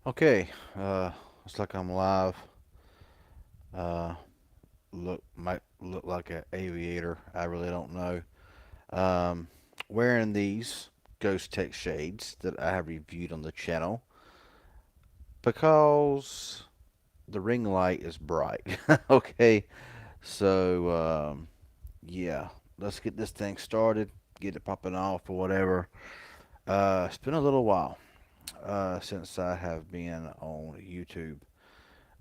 Okay, looks like I'm live. Uh, might look like an aviator. I really don't know. Um, Wearing these Ghost Tech shades that I have reviewed on the channel because the ring light is bright. Okay, so yeah, let's get this thing started. Get it popping off or whatever. It's been a little while since I have been on YouTube,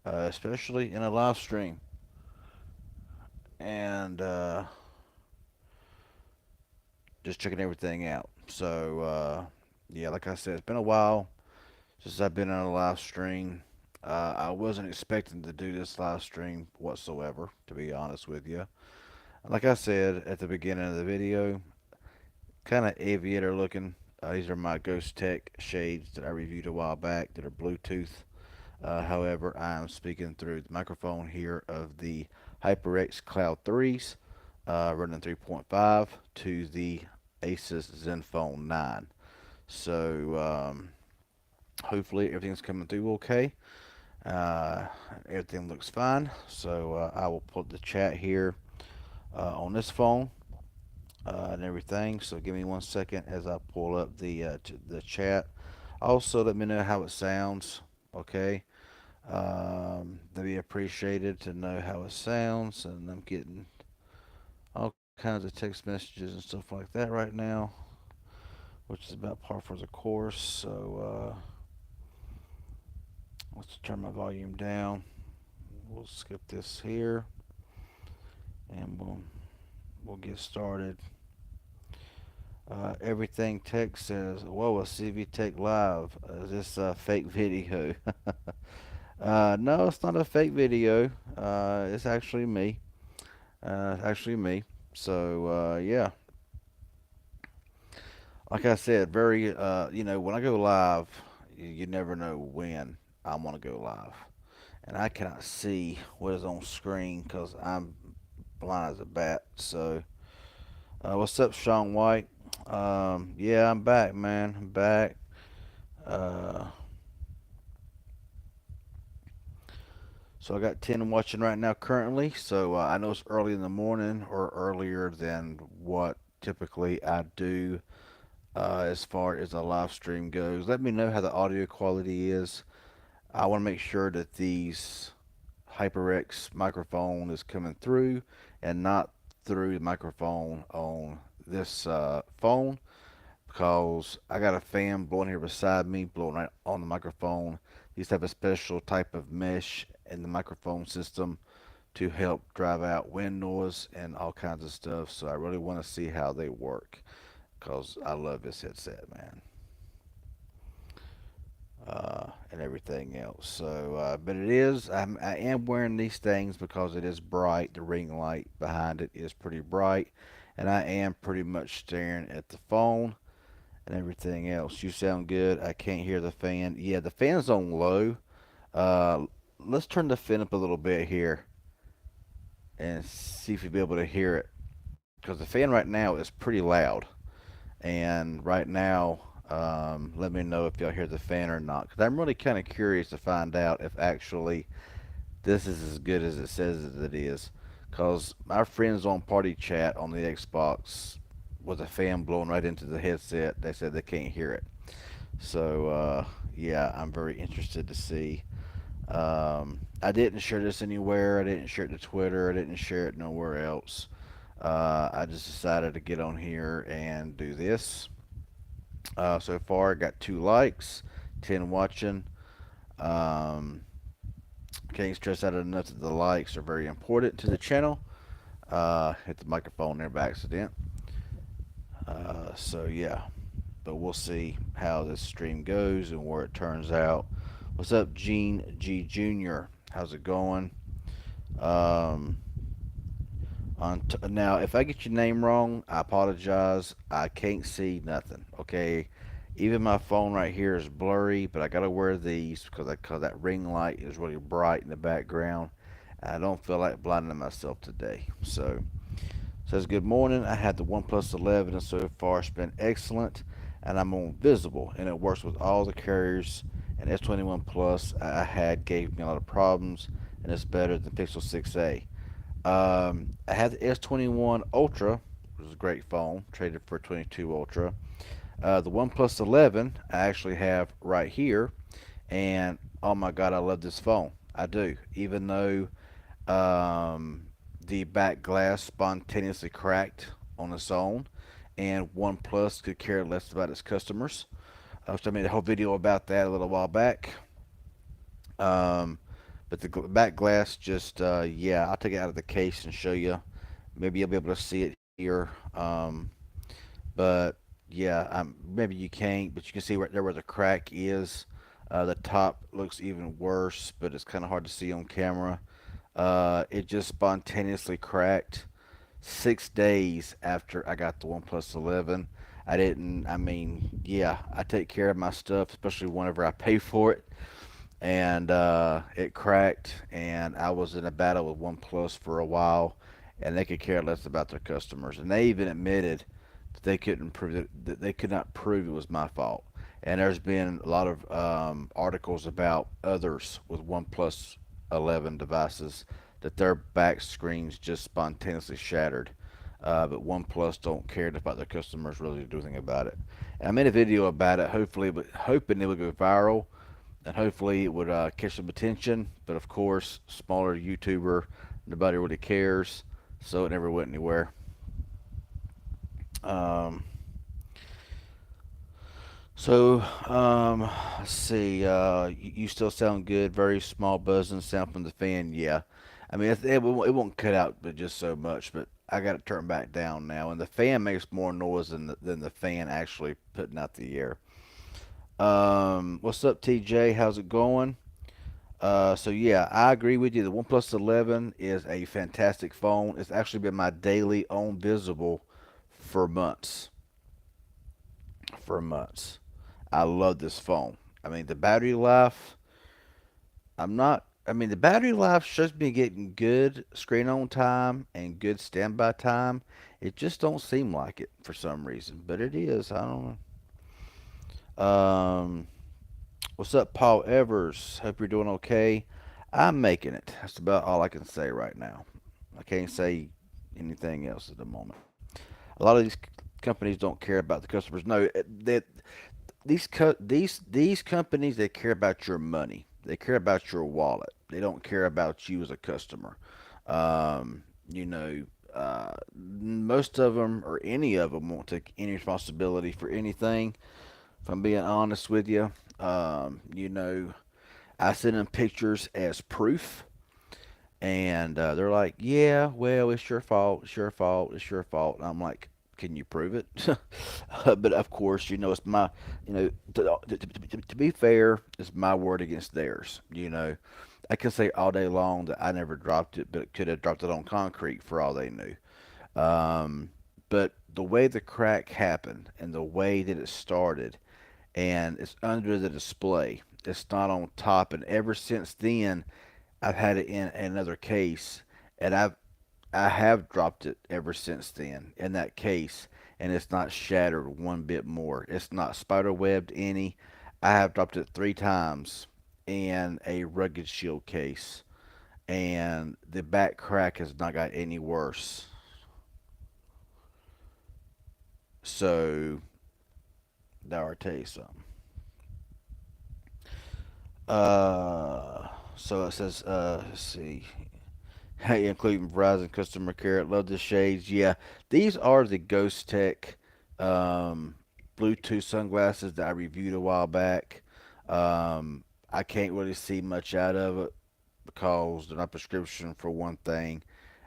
especially in a live stream. And just checking everything out. So, yeah, like I said, it's been a while since I've been on a live stream. I wasn't expecting to do this live stream whatsoever, to be honest with you. Like I said at the beginning of the video, kind of aviator looking. These are my Ghost Tech shades that I reviewed a while back that are Bluetooth. However, I am speaking through the microphone here of the HyperX Cloud 3s, running 3.5 to the Asus Zenfone 9. So hopefully everything's coming through okay. Uh, Everything looks fine. So I will put the chat here on this phone and everything. So give me 1 second as I pull up the chat. Also, let me know how it sounds. Okay. That'd be appreciated to know how it sounds, and I'm getting all kinds of text messages and stuff like that right now, which is about par for the course. So let's turn my volume down. We'll skip this here, and we'll get started. Everything Tech says, "Whoa, a CV Tech Live. Is this a fake video?" No, it's not a fake video. It's actually me. Actually me. So yeah, like I said, very when I go live, you never know when I'm gonna go live, and I cannot see what is on screen because I'm blind as a bat. So, what's up, Sean White? Yeah, I'm back, man. I'm back. Uh, so I got 10 watching right now currently. So I know it's early in the morning or earlier than what typically I do as far as a live stream goes. Let me know how the audio quality is. I want to make sure that these HyperX microphone is coming through and not through the microphone on this phone because I got a fan blowing here beside me, blowing right on the microphone. These have a special type of mesh in the microphone system to help drive out wind noise and all kinds of stuff. So I really want to see how they work because I love this headset, man. And everything else. So, but I am wearing these things because it is bright. The ring light behind it is pretty bright, and I am pretty much staring at the phone and everything else. You sound good. I can't hear the fan. Yeah, the fan's on low. Uh, let's turn the fan up a little bit here and see if you'll be able to hear it. Because the fan right now is pretty loud. And right now, let me know if y'all hear the fan or not. Because I'm really kind of curious to find out if actually this is as good as it says that it is. Because my friends on Party Chat on the Xbox with a fan blowing right into the headset, they said they can't hear it. So, yeah, I'm very interested to see. I didn't share this anywhere. I didn't share it to Twitter. I didn't share it nowhere else. I just decided to get on here and do this. So far, I got 2 likes, 10 watching. Um, can't stress out enough that the likes are very important to the channel. Hit the microphone there by accident. So yeah, but we'll see how this stream goes and where it turns out. What's up, Gene G Jr.? How's it going? Um, Now, if I get your name wrong, I apologize. I can't see nothing. Okay, even my phone right here is blurry, but I gotta wear these because that ring light is really bright in the background. And I don't feel like blinding myself today. So, says good morning. I had the OnePlus 11, and so far it's been excellent. And I'm on Visible, and it works with all the carriers and S21 Plus I had gave me a lot of problems, and it's better than Pixel 6a. I had the S21 Ultra, which was a great phone, traded for 22 Ultra. The OnePlus 11 I actually have right here, and oh my God, I love this phone. I do, even though um, the back glass spontaneously cracked on its own, and OnePlus could care less about its customers. So I made a whole video about that a little while back. Um, but the back glass just, yeah, I'll take it out of the case and show you. Maybe you'll be able to see it here. But yeah, maybe you can't, but you can see right there where the crack is. The top looks even worse, but it's kind of hard to see on camera. It just spontaneously cracked 6 days after I got the OnePlus 11. I didn't, I mean, yeah, I take care of my stuff, especially whenever I pay for it. And it cracked, and I was in a battle with OnePlus for a while, and they could care less about their customers. And they even admitted that they couldn't prove that they could not prove it was my fault. And there's been a lot of articles about others with OnePlus 11 devices that their back screens just spontaneously shattered. But OnePlus don't care about their customers really do anything about it. And I made a video about it, hopefully, but hoping it would go viral and hopefully it would catch some attention. But of course, smaller YouTuber, nobody really cares, so it never went anywhere. Um, let's see. You still sound good. Very small buzzing sound from the fan. Yeah, I mean it won't cut out, but just so much. But I got it turned back down now, and the fan makes more noise than the fan actually putting out the air. What's up, TJ? How's it going? So yeah, I agree with you. The OnePlus 11 is a fantastic phone. It's actually been my daily on visible for months. For months. I love this phone. I mean, the battery life, I'm not, I mean, the battery life shows me getting good screen on time and good standby time. It just don't seem like it for some reason, but it is. I don't know. What's up, Paul Evers? Hope you're doing okay. I'm making it. That's about all I can say right now. I can't say anything else at the moment. A lot of these companies don't care about the customers. No, these companies they care about your money. They care about your wallet. They don't care about you as a customer. You know, most of them or any of them won't take any responsibility for anything. If I'm being honest with you, you know, I send them pictures as proof, and they're like, "Yeah, well, it's your fault. It's your fault. It's your fault." And I'm like, "Can you prove it?" But of course, it's my, you know, to be fair, it's my word against theirs. I can say all day long that I never dropped it, but could have dropped it on concrete for all they knew. Um, but the way the crack happened and the way that it started, and it's under the display. It's not on top, and ever since then, I've had it in another case, and I have dropped it ever since then in that case, and it's not shattered one bit more. It's not spider webbed any. I have dropped it 3 times in a rugged shield case, and the back crack has not got any worse. So, now I'll tell you something. So it says, let's see, hey, including Verizon customer care. Love the shades. Yeah, these are the Ghost Tech um, Bluetooth sunglasses that I reviewed a while back. I can't really see much out of it because they're not prescription for one thing,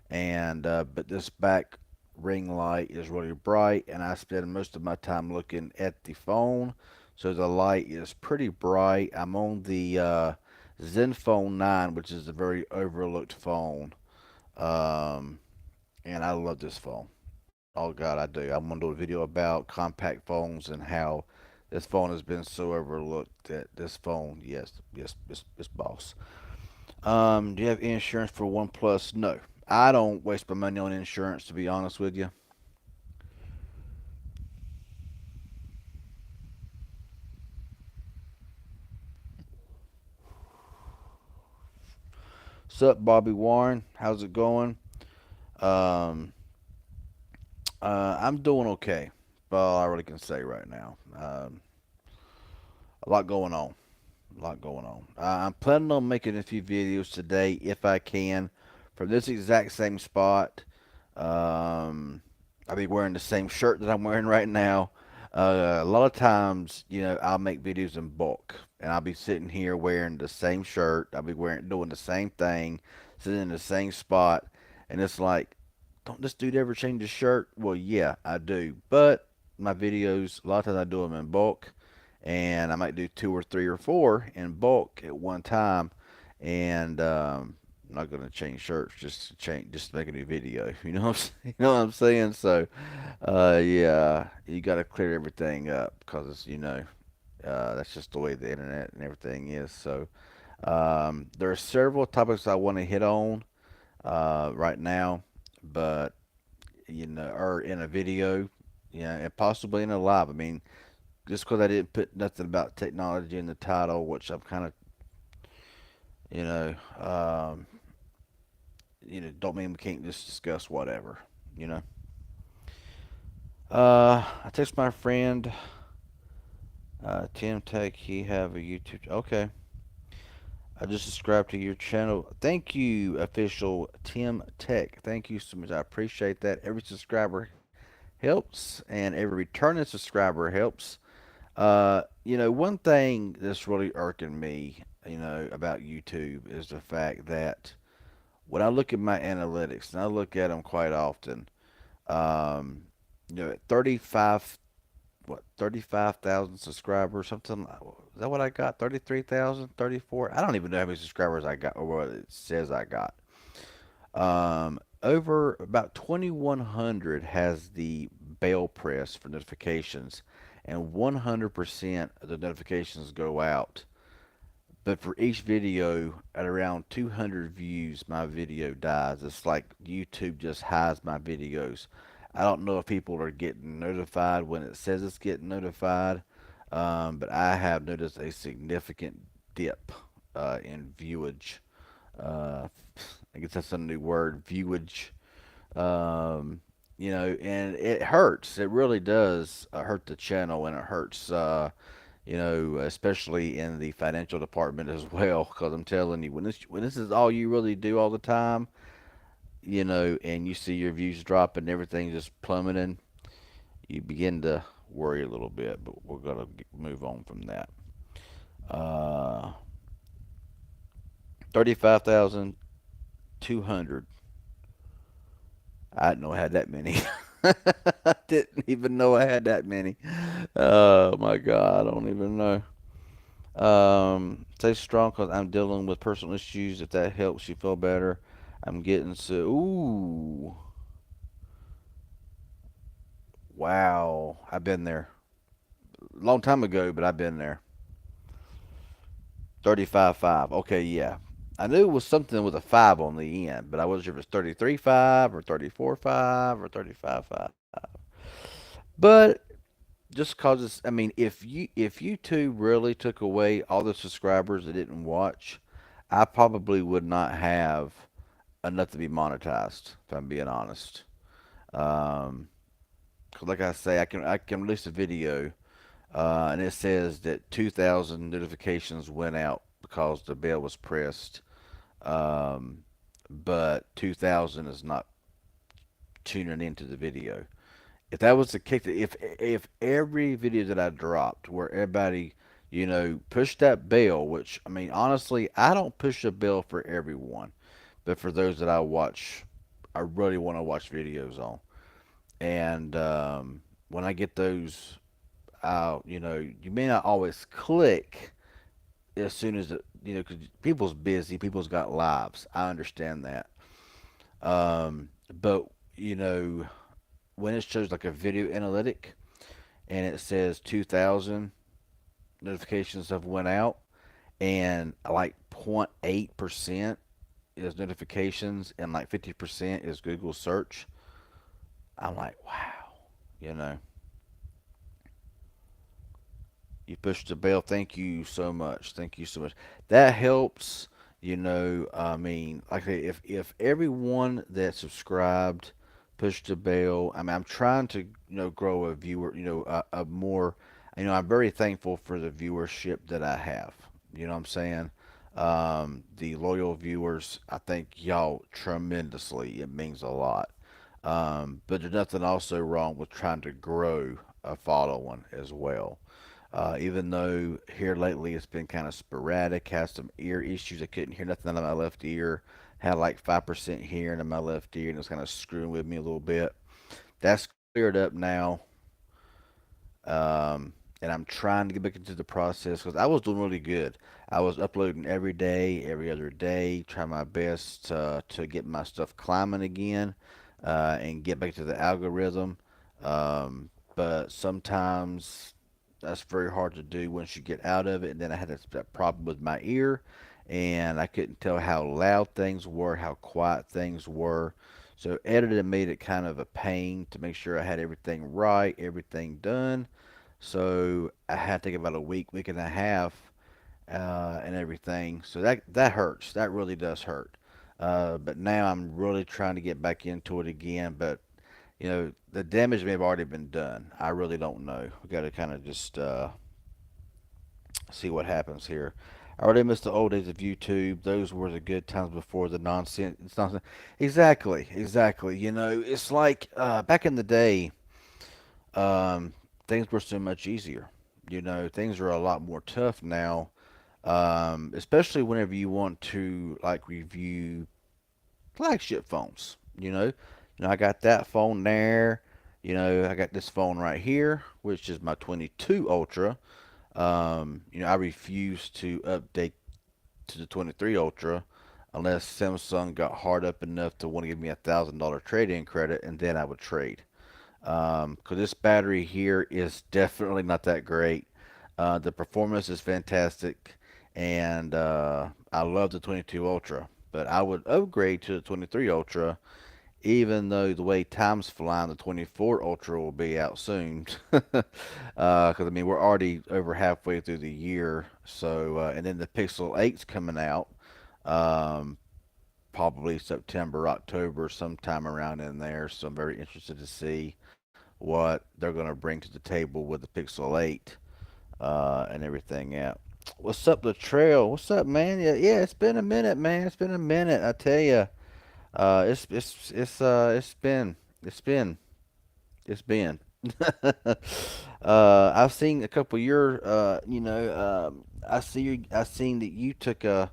and but this back ring light is really bright, and I spend most of my time looking at the phone, so the light is pretty bright. I'm on the Zenfone 9, which is a very overlooked phone, um, and I love this phone. Oh God, I do. I'm gonna do a video about compact phones and how this phone has been so overlooked. That this phone, yes, yes, it's boss. Do you have insurance for OnePlus? No, I don't waste my money on insurance. To be honest with you, What's up, Bobby Warren? How's it going? Um, I'm doing okay. Well, I really can say right now. A lot going on. A lot going on. I'm planning on making a few videos today if I can from this exact same spot. Um, I'll be wearing the same shirt that I'm wearing right now. A lot of times, I'll make videos in bulk, and I'll be sitting here wearing the same shirt. I'll be doing the same thing, sitting in the same spot, and it's like, don't this dude ever change his shirt? Well, yeah, I do, but my videos, a lot of times I do them in bulk, and I might do two or three or four in bulk at one time, and I'm not gonna change shirts just to make a new video. You know what I'm saying? So, yeah, you got to clear everything up because that's just the way the internet and everything is. So, there are several topics I want to hit on right now, but or in a video, yeah, and possibly in a live. I mean, just because I didn't put nothing about technology in the title, which I'm kind of, you know, um, don't mean we can't just discuss whatever, you know. I text my friend Tim Tech. He have a YouTube. Okay, I just subscribed to your channel. Thank you, official Tim Tech. Thank you so much. I appreciate that. Every subscriber helps, and every returning subscriber helps. One thing that's really irking me, about YouTube is the fact that when I look at my analytics, and I look at them quite often, um, at 35,000 subscribers, something, is that what I got? 33,000, 34? I don't even know how many subscribers I got or what it says I got. Over about 2,100 has the bell press for notifications, and 100% of the notifications go out. But for each video, at around 200 views, my video dies. It's like YouTube just hides my videos. I don't know if people are getting notified when it says it's getting notified, but I have noticed a significant dip in viewage. Uh, I guess that's a new word, viewage. Um, and it hurts. It really does hurt the channel, and it hurts, especially in the financial department as well. Because I'm telling you, when this is all you really do all the time, and you see your views drop and everything just plummeting, you begin to worry a little bit. But we're gonna move on from that. Uh, 35,200. I didn't know I had that many. I didn't even know I had that many. Oh my God, I don't even know. Stay strong because I'm dealing with personal issues. If that helps you feel better, I'm getting so. Ooh, wow. I've been there. Long time ago, but I've been there. 35.5. Okay, yeah. I knew it was something with a 5 on the end, but I wasn't sure if it was 33.5 or 34.5 or 35.5. But just cause it's, I mean, if YouTube really took away all the subscribers that didn't watch, I probably would not have enough to be monetized, if I'm being honest. Um, 'Cause like I say, I can release a video, and it says that 2,000 notifications went out because the bell was pressed, um, but 2,000 is not tuning into the video. If that was the case, if every video that I dropped where everybody, pushed that bell, which I mean honestly, I don't push a bell for everyone, but for those that I really want to watch videos on. And when I get those out, you may not always click as soon as it, because people's busy, people's got lives. I understand that. But you know, when it shows like a video analytic and it says 2,000 notifications have went out, and like 0.8% is notifications and like 50% is Google search, I'm like, wow, you know, you pushed the bell. Thank you so much. Thank you so much. That helps. I mean, like if everyone that subscribed pushed the bell, I mean, I'm trying to grow a viewer, a more, I'm very thankful for the viewership that I have. You know what I'm saying? The loyal viewers, I thank y'all tremendously. It means a lot. But there's nothing also wrong with trying to grow a following as well. Even though here lately it's been kind of sporadic, had some ear issues. I couldn't hear nothing out of my left ear. Had like 5% hearing in my left ear, and it was kind of screwing with me a little bit. That's cleared up now, and I'm trying to get back into the process because I was doing really good. I was uploading every day, every other day, trying my best to get my stuff climbing again and get back to the algorithm. But sometimes that's very hard to do once you get out of it. And then I had that problem with my ear, and I couldn't tell how loud things were, how quiet things were. So editing made it kind of a pain to make sure I had everything right, everything done. So I had to take about a week, week and a half, and everything. So that hurts. That really does hurt. But now I'm really trying to get back into it again. But the damage may have already been done. I really don't know. We got to kind of just see what happens here. I already missed the old days of YouTube. Those were the good times before the nonsense. It's nonsense. Exactly, exactly. It's like back in the day, um, things were so much easier. Things are a lot more tough now. Especially whenever you want to like review flagship phones. I got that phone there. I got this phone right here, which is my 22 Ultra. I refuse to update to the 23 Ultra unless Samsung got hard up enough to want to give me $1,000 trade-in credit, and then I would trade. Because this battery here is definitely not that great. The performance is fantastic, and I love the 22 Ultra, but I would upgrade to the 23 Ultra, even though the way time's flying, the 24 Ultra will be out soon. Because I mean, we're already over halfway through the year, so and then the Pixel 8's coming out, um, probably September, October, sometime around in there. So I'm very interested to see what they're going to bring to the table with the Pixel 8 and everything out. What's up, Latrell? What's up, man? Yeah, it's been a minute, man. It's been a minute. I tell you, it's been it's been. I've seen a couple of your, I seen that you took a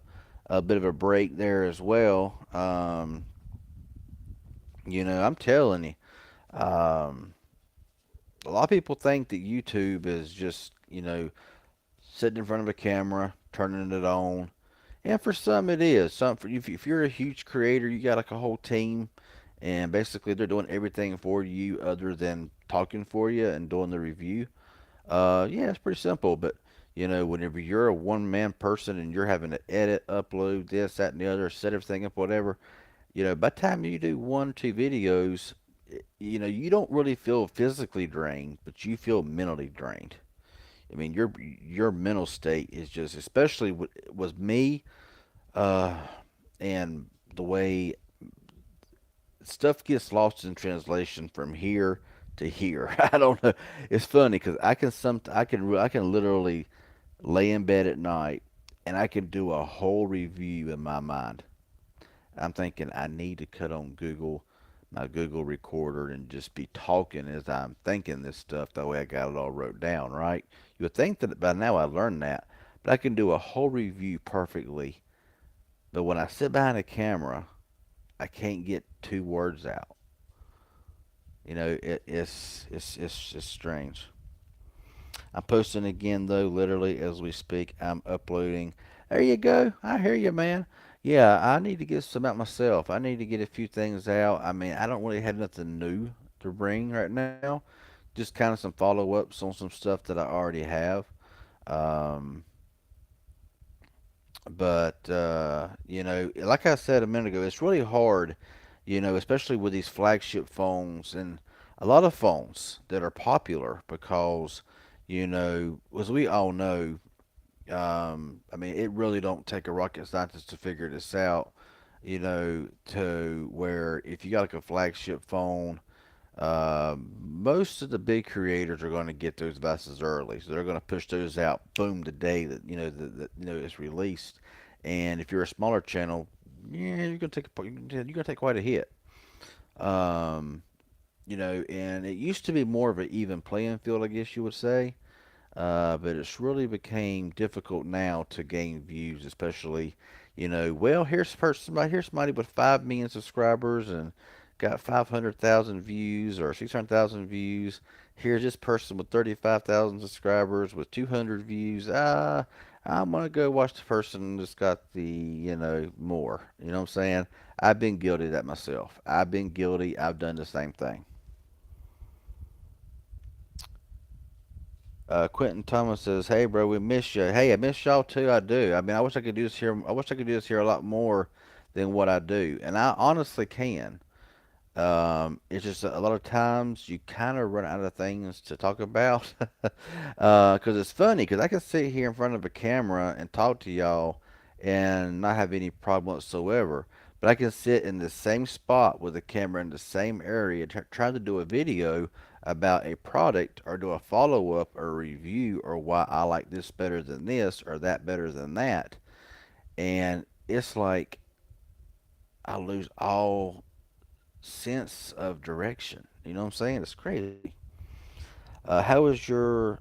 bit of a break there as well. I'm telling you, um, a lot of people think that YouTube is just, sitting in front of a camera, turning it on. And for some, it is. Some for if you're a huge creator, you got like a whole team, and basically they're doing everything for you other than talking for you and doing the review. Yeah, it's pretty simple. But whenever you're a one-man person and you're having to edit, upload this, that, and the other, set everything up, whatever, by the time you do one, two videos, you don't really feel physically drained, but you feel mentally drained. I mean, your mental state is just, especially with me, uh, and the way stuff gets lost in translation from here to here. I don't know. It's funny because I can literally lay in bed at night and I can do a whole review in my mind. I'm thinking I need to cut on my Google recorder and just be talking as I'm thinking this stuff. That way I got it all wrote down, right? You would think that by now I learned that, but I can do a whole review perfectly. But when I sit behind a camera, I can't get two words out. It's strange. I'm posting again though, literally as we speak. I'm uploading. There you go. I hear you, man. Yeah, I need to get some out myself. I need to get a few things out. I mean, I don't really have nothing new to bring right now. Just kind of some follow ups on some stuff that I already have. Um, but like I said a minute ago, it's really hard, especially with these flagship phones and a lot of phones that are popular because, as we all know, I mean, it really don't take a rocket scientist to figure this out. To where if you got like a flagship phone, most of the big creators are going to get those devices early, so they're going to push those out, boom, the day that it's released. And if you're a smaller channel, yeah, you're gonna take quite a hit. Um, and it used to be more of an even playing field, I guess you would say. But it's really became difficult now to gain views, especially, well, here's somebody with 5 million subscribers and got 500,000 views or 600,000 views. Here's this person with 35,000 subscribers with 200 views. I'm gonna go watch the person that's got the, more. You know what I'm saying? I've been guilty of that myself. I've been guilty. I've done the same thing. Quentin Thomas says, "Hey, bro, we miss you. Hey, I miss y'all too. I do. I mean, I wish I could do this here. I wish I could do this here a lot more than what I do, and I honestly can. It's just a lot of times you kind of run out of things to talk about, because it's funny. Because I can sit here in front of a camera and talk to y'all and not have any problem whatsoever. But I can sit in the same spot with the camera in the same area, trying to do a video about a product or do a follow up or review or why I like this better than this or that better than that. And it's like I lose all sense of direction. You know what I'm saying? It's crazy. How is your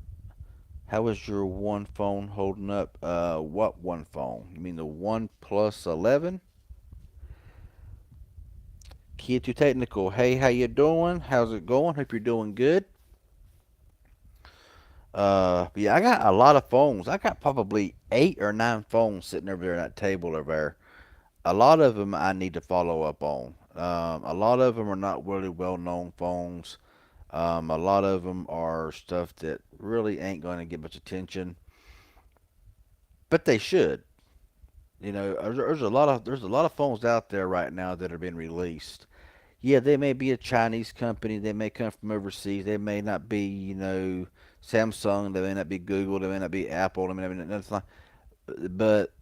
one phone holding up? What one phone? You mean the One Plus 11? Kid Too Technical. Hey, how you doing? How's it going? Hope you're doing good. Yeah, I got a lot of phones. I got probably 8 or 9 phones sitting over there on that table over there. A lot of them I need to follow up on. A lot of them are not really well known phones. A lot of them are stuff that really ain't going to get much attention, but they should. There's a lot of phones out there right now that are being released. Yeah, they may be a Chinese company. They may come from overseas. They may not be, Samsung. They may not be Google. They may not be Apple. They may not be nothing. But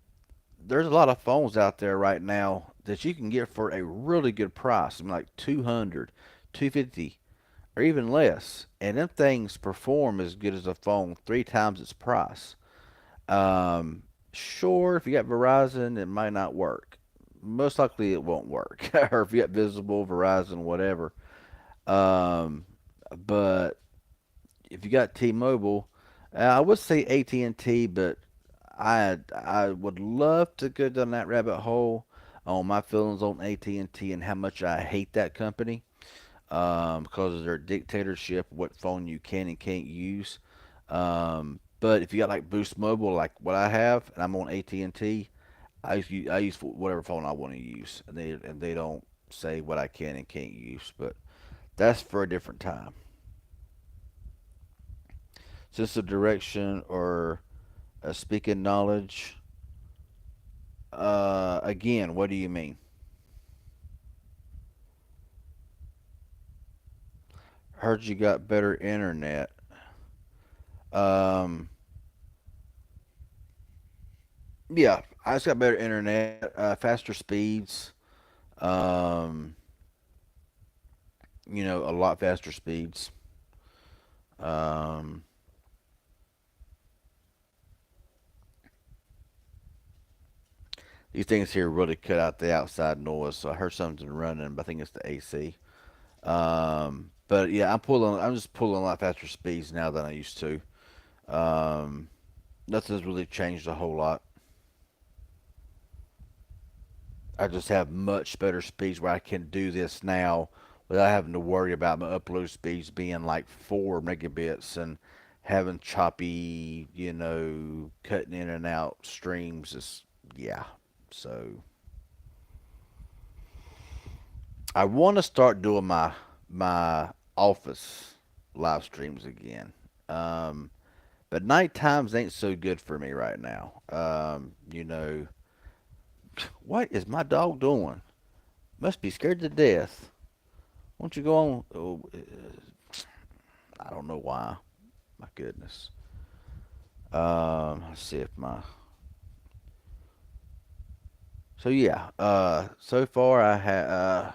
there's a lot of phones out there right now that you can get for a really good price. I mean, like 200, 250, or even less. And them things perform as good as a phone 3 times its price. Um, sure, if you got Verizon, it might not work. Most likely, it won't work. Or if you got Visible, Verizon, whatever. Um, but if you got T-Mobile, I would say AT&T, but I would love to go down that rabbit hole on my feelings on AT&T and T and how much I hate that company, because of their dictatorship, what phone you can and can't use. But if you got like Boost Mobile, like what I have, and I'm on AT&T, I use whatever phone I want to use, and they don't say what I can and can't use. But that's for a different time. Sense of direction or speaking knowledge. Again, what do you mean? Heard you got better internet. Um, yeah, I just got better internet, faster speeds. Um, a lot faster speeds. Um, these things here really cut out the outside noise, so I heard something running, but I think it's the AC. But yeah, I'm just pulling a lot faster speeds now than I used to. Um, Nothing's really changed a whole lot. I just have much better speeds where I can do this now without having to worry about my upload speeds being like 4 megabits and having choppy, cutting in and out streams. Yeah. So I want to start doing my office live streams again. Um, but night times ain't so good for me right now. What is my dog doing? Must be scared to death. Won't you go on? Oh, I don't know why. My goodness. Let's see if my so yeah. So far I had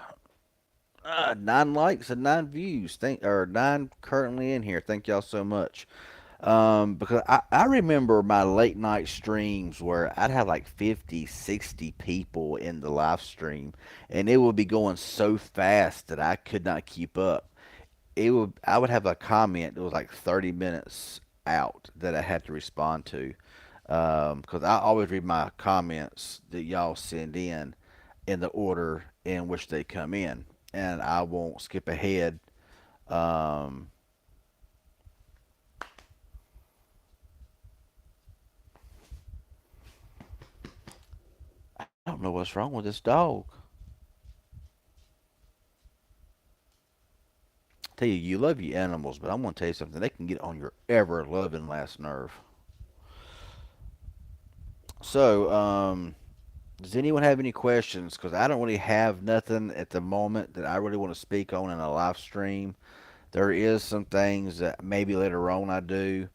9 likes and 9 views. Thank or 9 currently in here. Thank y'all so much. Because I remember my late night streams where I'd have like 50, 60 people in the live stream, and it would be going so fast that I could not keep up. I would have a comment that was like 30 minutes out that I had to respond to. Because I always read my comments that y'all send in the order in which they come in, and I won't skip ahead. Um, I don't know what's wrong with this dog. Tell you, you love your animals, but I'm gonna tell you something. They can get on your ever loving last nerve. So, does anyone have any questions? Because I don't really have nothing at the moment that I really want to speak on in a live stream. There is some things that maybe later on I do,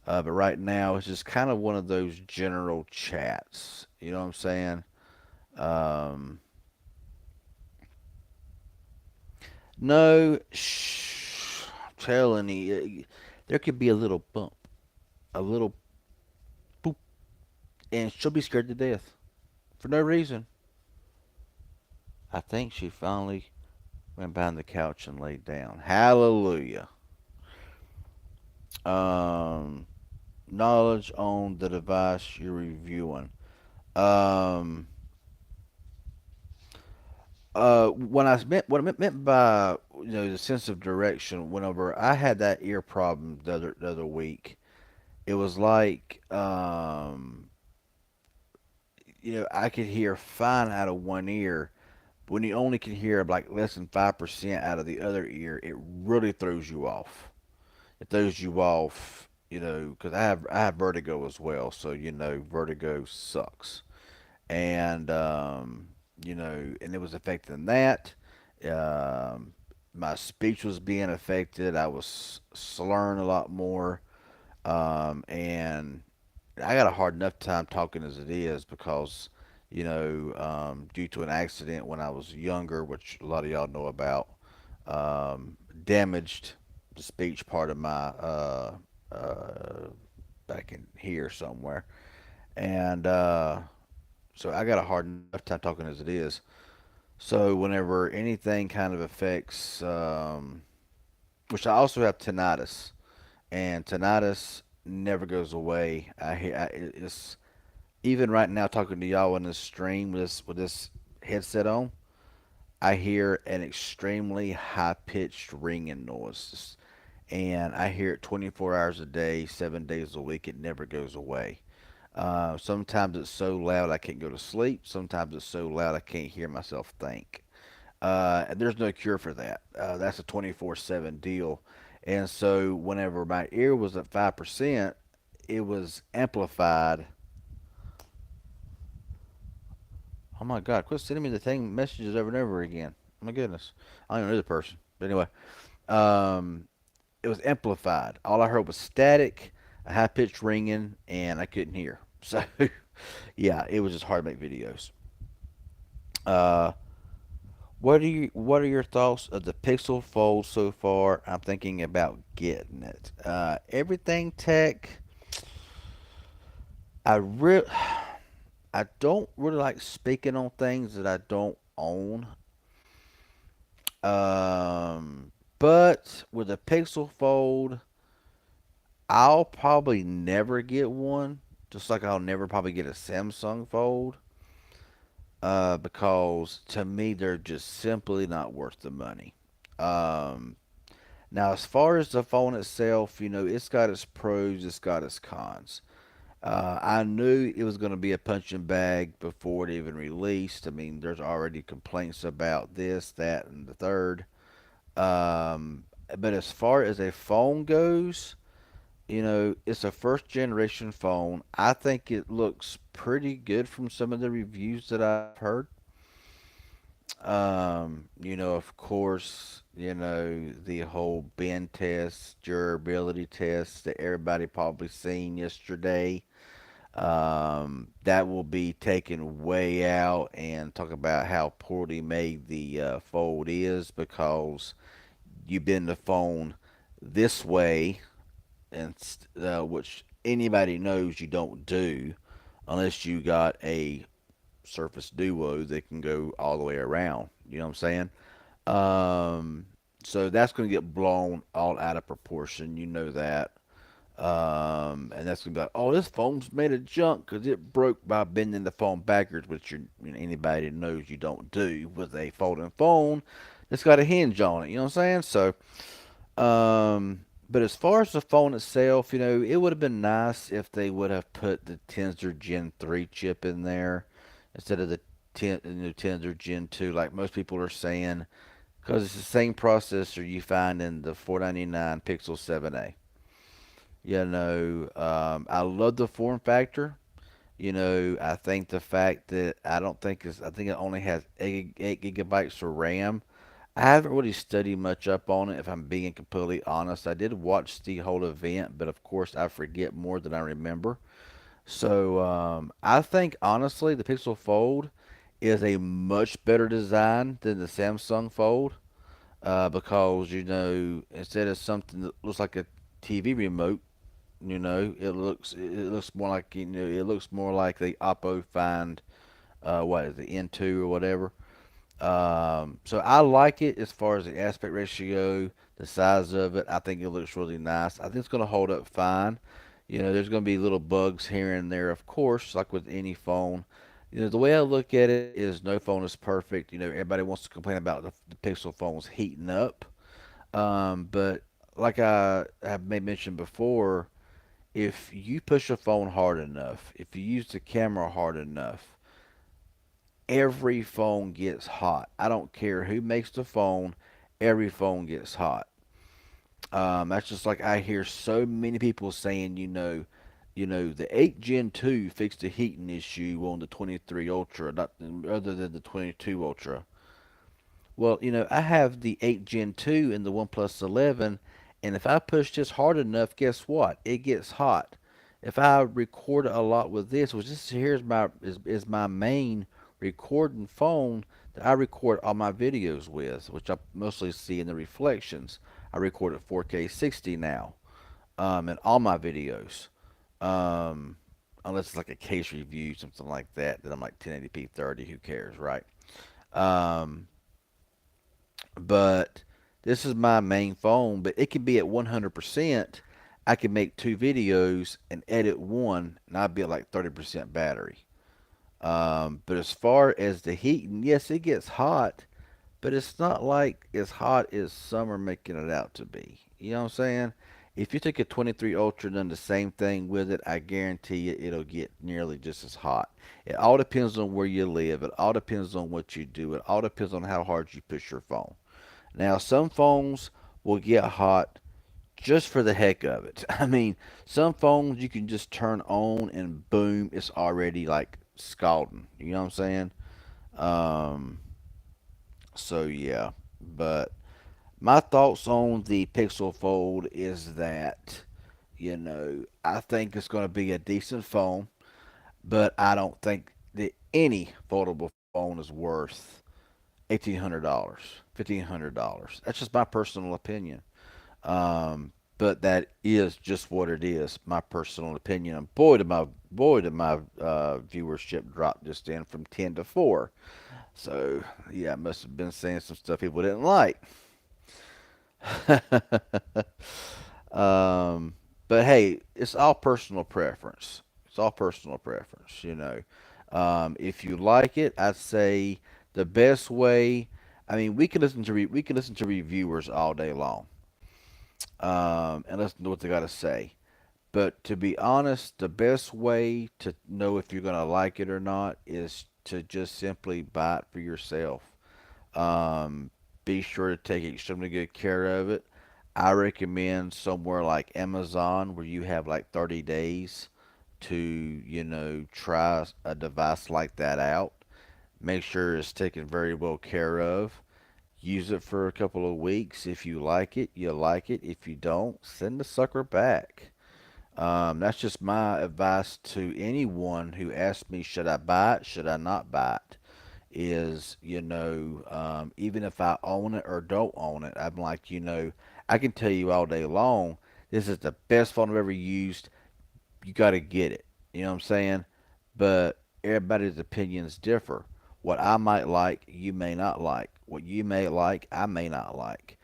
but right now it's just kind of one of those general chats. You know what I'm saying? Um, no, I'm telling you, there could be a little bump, a little boop, and she'll be scared to death for no reason. I think she finally went behind the couch and laid down. Hallelujah. Um, Knowledge on the device you're reviewing. Um, what I meant by the sense of direction. Whenever I had that ear problem the other week, it was like I could hear fine out of one ear. When you only can hear like less than 5% out of the other ear, it really throws you off. It throws you off, because I have vertigo as well, so vertigo sucks, and and it was affecting that. Um, my speech was being affected. I was slurring a lot more, and I got a hard enough time talking as it is because, due to an accident when I was younger, which a lot of y'all know about, damaged the speech part of my uh, back in here somewhere, and so I got a hard enough time talking as it is. So whenever anything kind of affects, which I also have tinnitus, and tinnitus never goes away. It's even right now talking to y'all in this stream with this headset on. I hear an extremely high pitched ringing noise, and I hear it 24 hours a day, 7 days a week. It never goes away. Sometimes it's so loud I can't go to sleep. Sometimes it's so loud I can't hear myself think. And there's no cure for that. That's a 24/7 deal. And so whenever my ear was at 5%, it was amplified. Oh my God, quit sending me the thing messages over and over again. Oh my goodness. I don't even know the person. But anyway, um, it was amplified. All I heard was static, a high pitched ringing, and I couldn't hear. So, yeah, it was just hard to make videos. Uh, what are your thoughts of the Pixel Fold so far? I'm thinking about getting it. Everything tech. I re- I don't really like speaking on things that I don't own. But with a Pixel Fold, I'll probably never get one. Just like I'll never probably get a Samsung Fold. Because to me they're just simply not worth the money. Um, Now, as far as the phone itself, it's got its pros, it's got its cons. I knew it was going to be a punching bag before it even released. I mean, there's already complaints about this, that, and the third. But as far as a phone goes, it's a first generation phone. I think it looks pretty good from some of the reviews that I've heard. Of course, the whole bend test, durability test that everybody probably seen yesterday. That will be taken way out and talk about how poorly made the fold is because you bend the phone this way, and which anybody knows you don't do unless you got a Surface Duo that can go all the way around. You know what I'm saying? Um, so that's going to get blown all out of proportion. You know that. And that's gonna be like, oh, this phone's made of junk because it broke by bending the phone backwards, which anybody that knows you don't do with a folding phone. It's got a hinge on it. You know what I'm saying? But as far as the phone itself, it would have been nice if they would have put the Tensor Gen 3 chip in there instead of the new Tensor Gen 2, like most people are saying, because it's the same processor you find in the 499 Pixel 7a. I love the form factor. I think the fact that I think it only has 8 gigabytes of RAM. I haven't really studied much up on it, if I'm being completely honest. I did watch the whole event, but of course I forget more than I remember. So I think honestly, the Pixel Fold is a much better design than the Samsung Fold because instead of something that looks like a TV remote, it looks more like it looks more like the Oppo Find what is the N2 or whatever. So I like it as far as the aspect ratio, the size of it. I think it looks really nice. I think it's going to hold up fine. There's going to be little bugs here and there, of course, like with any phone. The way I look at it is no phone is perfect. Everybody wants to complain about the Pixel phones heating up. But like I have may mentioned before, if you push a phone hard enough, if you use the camera hard enough, every phone gets hot. I don't care who makes the phone, every phone gets hot. That's just like I hear so many people saying, the 8 Gen 2 fixed the heating issue on the 23 Ultra, not other than the 22 Ultra. Well, I have the 8 Gen 2 in the OnePlus 11, and if I push this hard enough, guess what? It gets hot. If I record a lot with this, which this here's is my main recording phone that I record all my videos with, which I mostly see in the reflections. I record at 4K 60 now, in all my videos. Um, Unless it's like a case review, something like that, I'm like 1080p 30. Who cares, right? Um, but this is my main phone, but it can be at 100%. I can make 2 videos and edit one, and I'd be at like 30% battery. But as far as the heating, yes, it gets hot, but it's not like as hot as some are making it out to be. You know what I'm saying? If you take a 23 Ultra and done the same thing with it, I guarantee you it'll get nearly just as hot. It all depends on where you live. It all depends on what you do. It all depends on how hard you push your phone. Now, some phones will get hot just for the heck of it. I mean, some phones you can just turn on and boom, it's already like scalding. You know what I'm saying? Um, so yeah, but my thoughts on the Pixel Fold is that, I think it's going to be a decent phone, but I don't think that any foldable phone is worth $1,800, $1,500. That's just my personal opinion. But that is just what it is, my personal opinion. And boy, did my viewership drop just in from 10 to 4. So yeah, I must have been saying some stuff people didn't like. um, but hey, it's all personal preference. It's all personal preference. If you like it, I'd say the best way. I mean, we can listen to reviewers all day long, and listen to what they got to say. But to be honest, the best way to know if you're gonna like it or not is to just simply buy it for yourself. Um, be sure to take extremely good care of it. I recommend somewhere like Amazon where you have like 30 days to, try a device like that out. Make sure it's taken very well care of. Use it for a couple of weeks. If you like it, you like it. If you don't, send the sucker back. That's just my advice to anyone who asks me, should I buy it? Should I not buy it? Is, even if I own it or don't own it, I'm like, I can tell you all day long, this is the best phone I've ever used. You got to get it. You know what I'm saying? But everybody's opinions differ. What I might like, you may not like. What you may like, I may not like.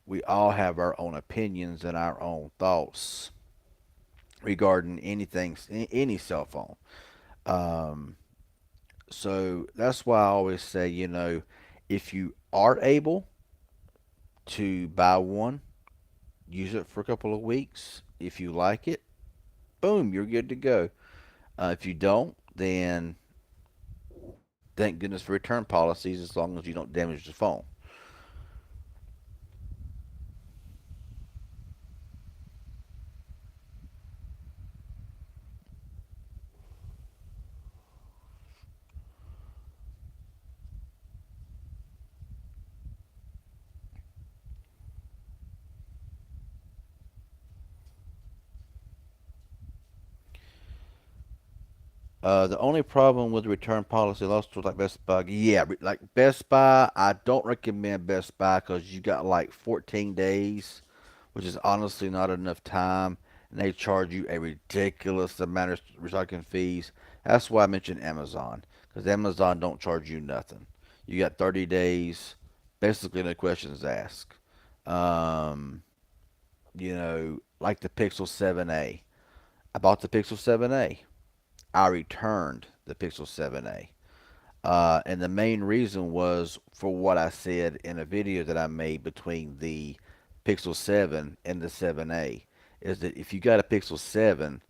We all have our own opinions and our own thoughts regarding anything, any cell phone. Um, so that's why I always say, if you are able to buy one, use it for a couple of weeks. If you like it, boom, you're good to go. If you don't, then thank goodness for return policies as long as you don't damage the phone. The only problem with the return policy, lost stores like Best Buy, yeah, like Best Buy, I don't recommend Best Buy because you got like 14 days, which is honestly not enough time, and they charge you a ridiculous amount of recycling fees. That's why I mentioned Amazon, because Amazon don't charge you nothing. You got 30 days, basically no questions asked. Um, like the Pixel 7a. I bought the Pixel 7a. I returned the Pixel 7a. And the main reason was for what I said in a video that I made between the Pixel 7 and the 7a, is that if you got a Pixel 7,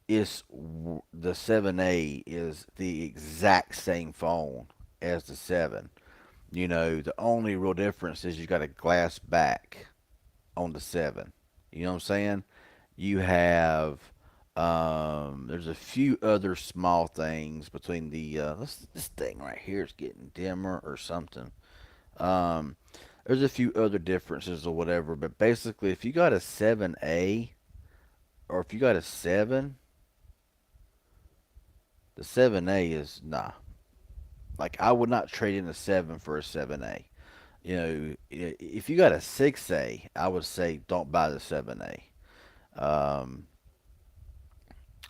the 7a is the exact same phone as the 7. The only real difference is you got a glass back on the 7. You know what I'm saying? You have there's a few other small things between this thing right here is getting dimmer or something. Um, there's a few other differences or whatever, but basically, if you got a 7A or if you got a 7, the 7A is nah. Like I would not trade in a 7 for a 7A. If you got a 6A, I would say don't buy the 7A. Um,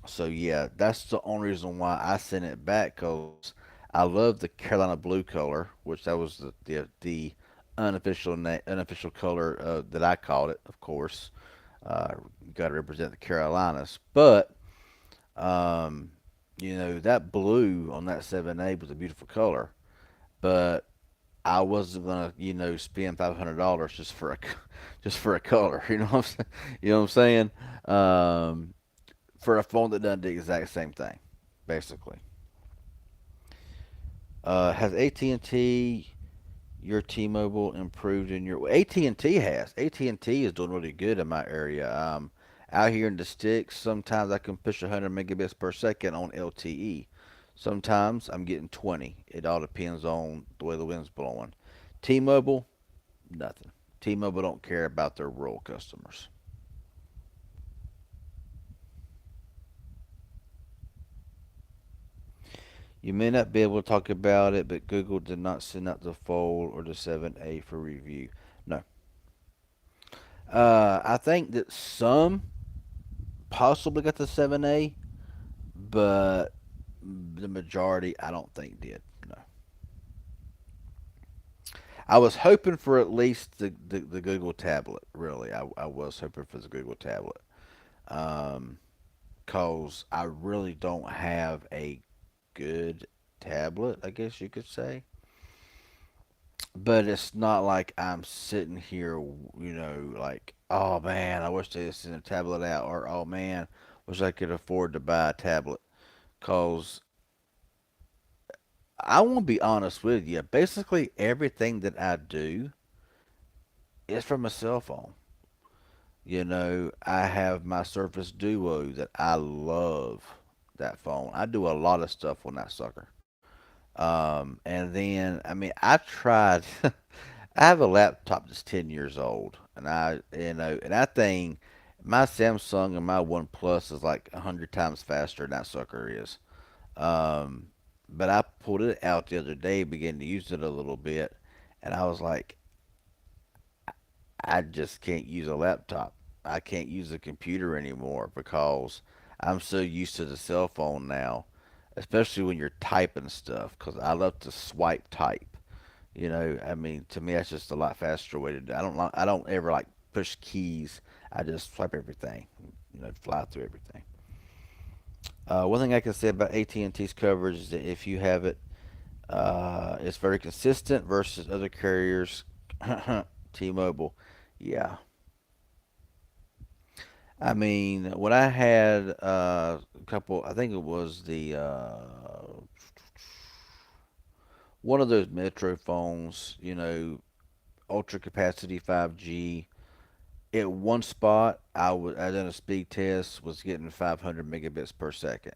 So yeah, that's the only reason why I sent it back because I love the Carolina blue color, which that was the unofficial color that I called it. Of course, uh, got to represent the Carolinas, but um, that blue on that 7A was a beautiful color, but I wasn't gonna spend $500 just for a color. You know what I'm saying? You know what I'm saying? Um, for a phone that does the exact same thing, basically. Has AT&T your T-Mobile improved in your AT&T has AT&T is doing really good in my area. Out here in the sticks, sometimes I can push 100 megabits per second on LTE. Sometimes I'm getting 20. It all depends on the way the wind's blowing. T-Mobile, nothing. T-Mobile don't care about their rural customers. You may not be able to talk about it, but Google did not send out the Fold or the 7A for review. No. I think that some possibly got the 7A, but the majority I don't think did. No. I was hoping for at least the Google tablet, really. I was hoping for the Google tablet. Um, Cause I really don't have a good tablet, I guess you could say. But it's not like I'm sitting here, like, oh man, I wish they sent a tablet out, or oh man, wish I could afford to buy a tablet. Cause I want to be honest with you, basically everything that I do is from a cell phone. I have my Surface Duo that I love, that phone. I do a lot of stuff on that sucker. And then, I mean, I tried. I have a laptop that's 10 years old, and and I think my Samsung and my OnePlus is like 100 times faster than that sucker is. Um, but I pulled it out the other day, began to use it a little bit, and I was like, I just can't use a laptop. I can't use a computer anymore because I'm so used to the cell phone now, especially when you're typing stuff. Because I love to swipe type. I mean, to me, that's just a lot faster way to do. I don't ever like push keys. I just swipe everything. Fly through everything. One thing I can say about AT&T's coverage is that if you have it, it's very consistent versus other carriers. T-Mobile, yeah. I mean, when I had a couple, I think it was the one of those Metro phones, ultra capacity 5G. At one spot, I done a speed test, was getting 500 megabits per second.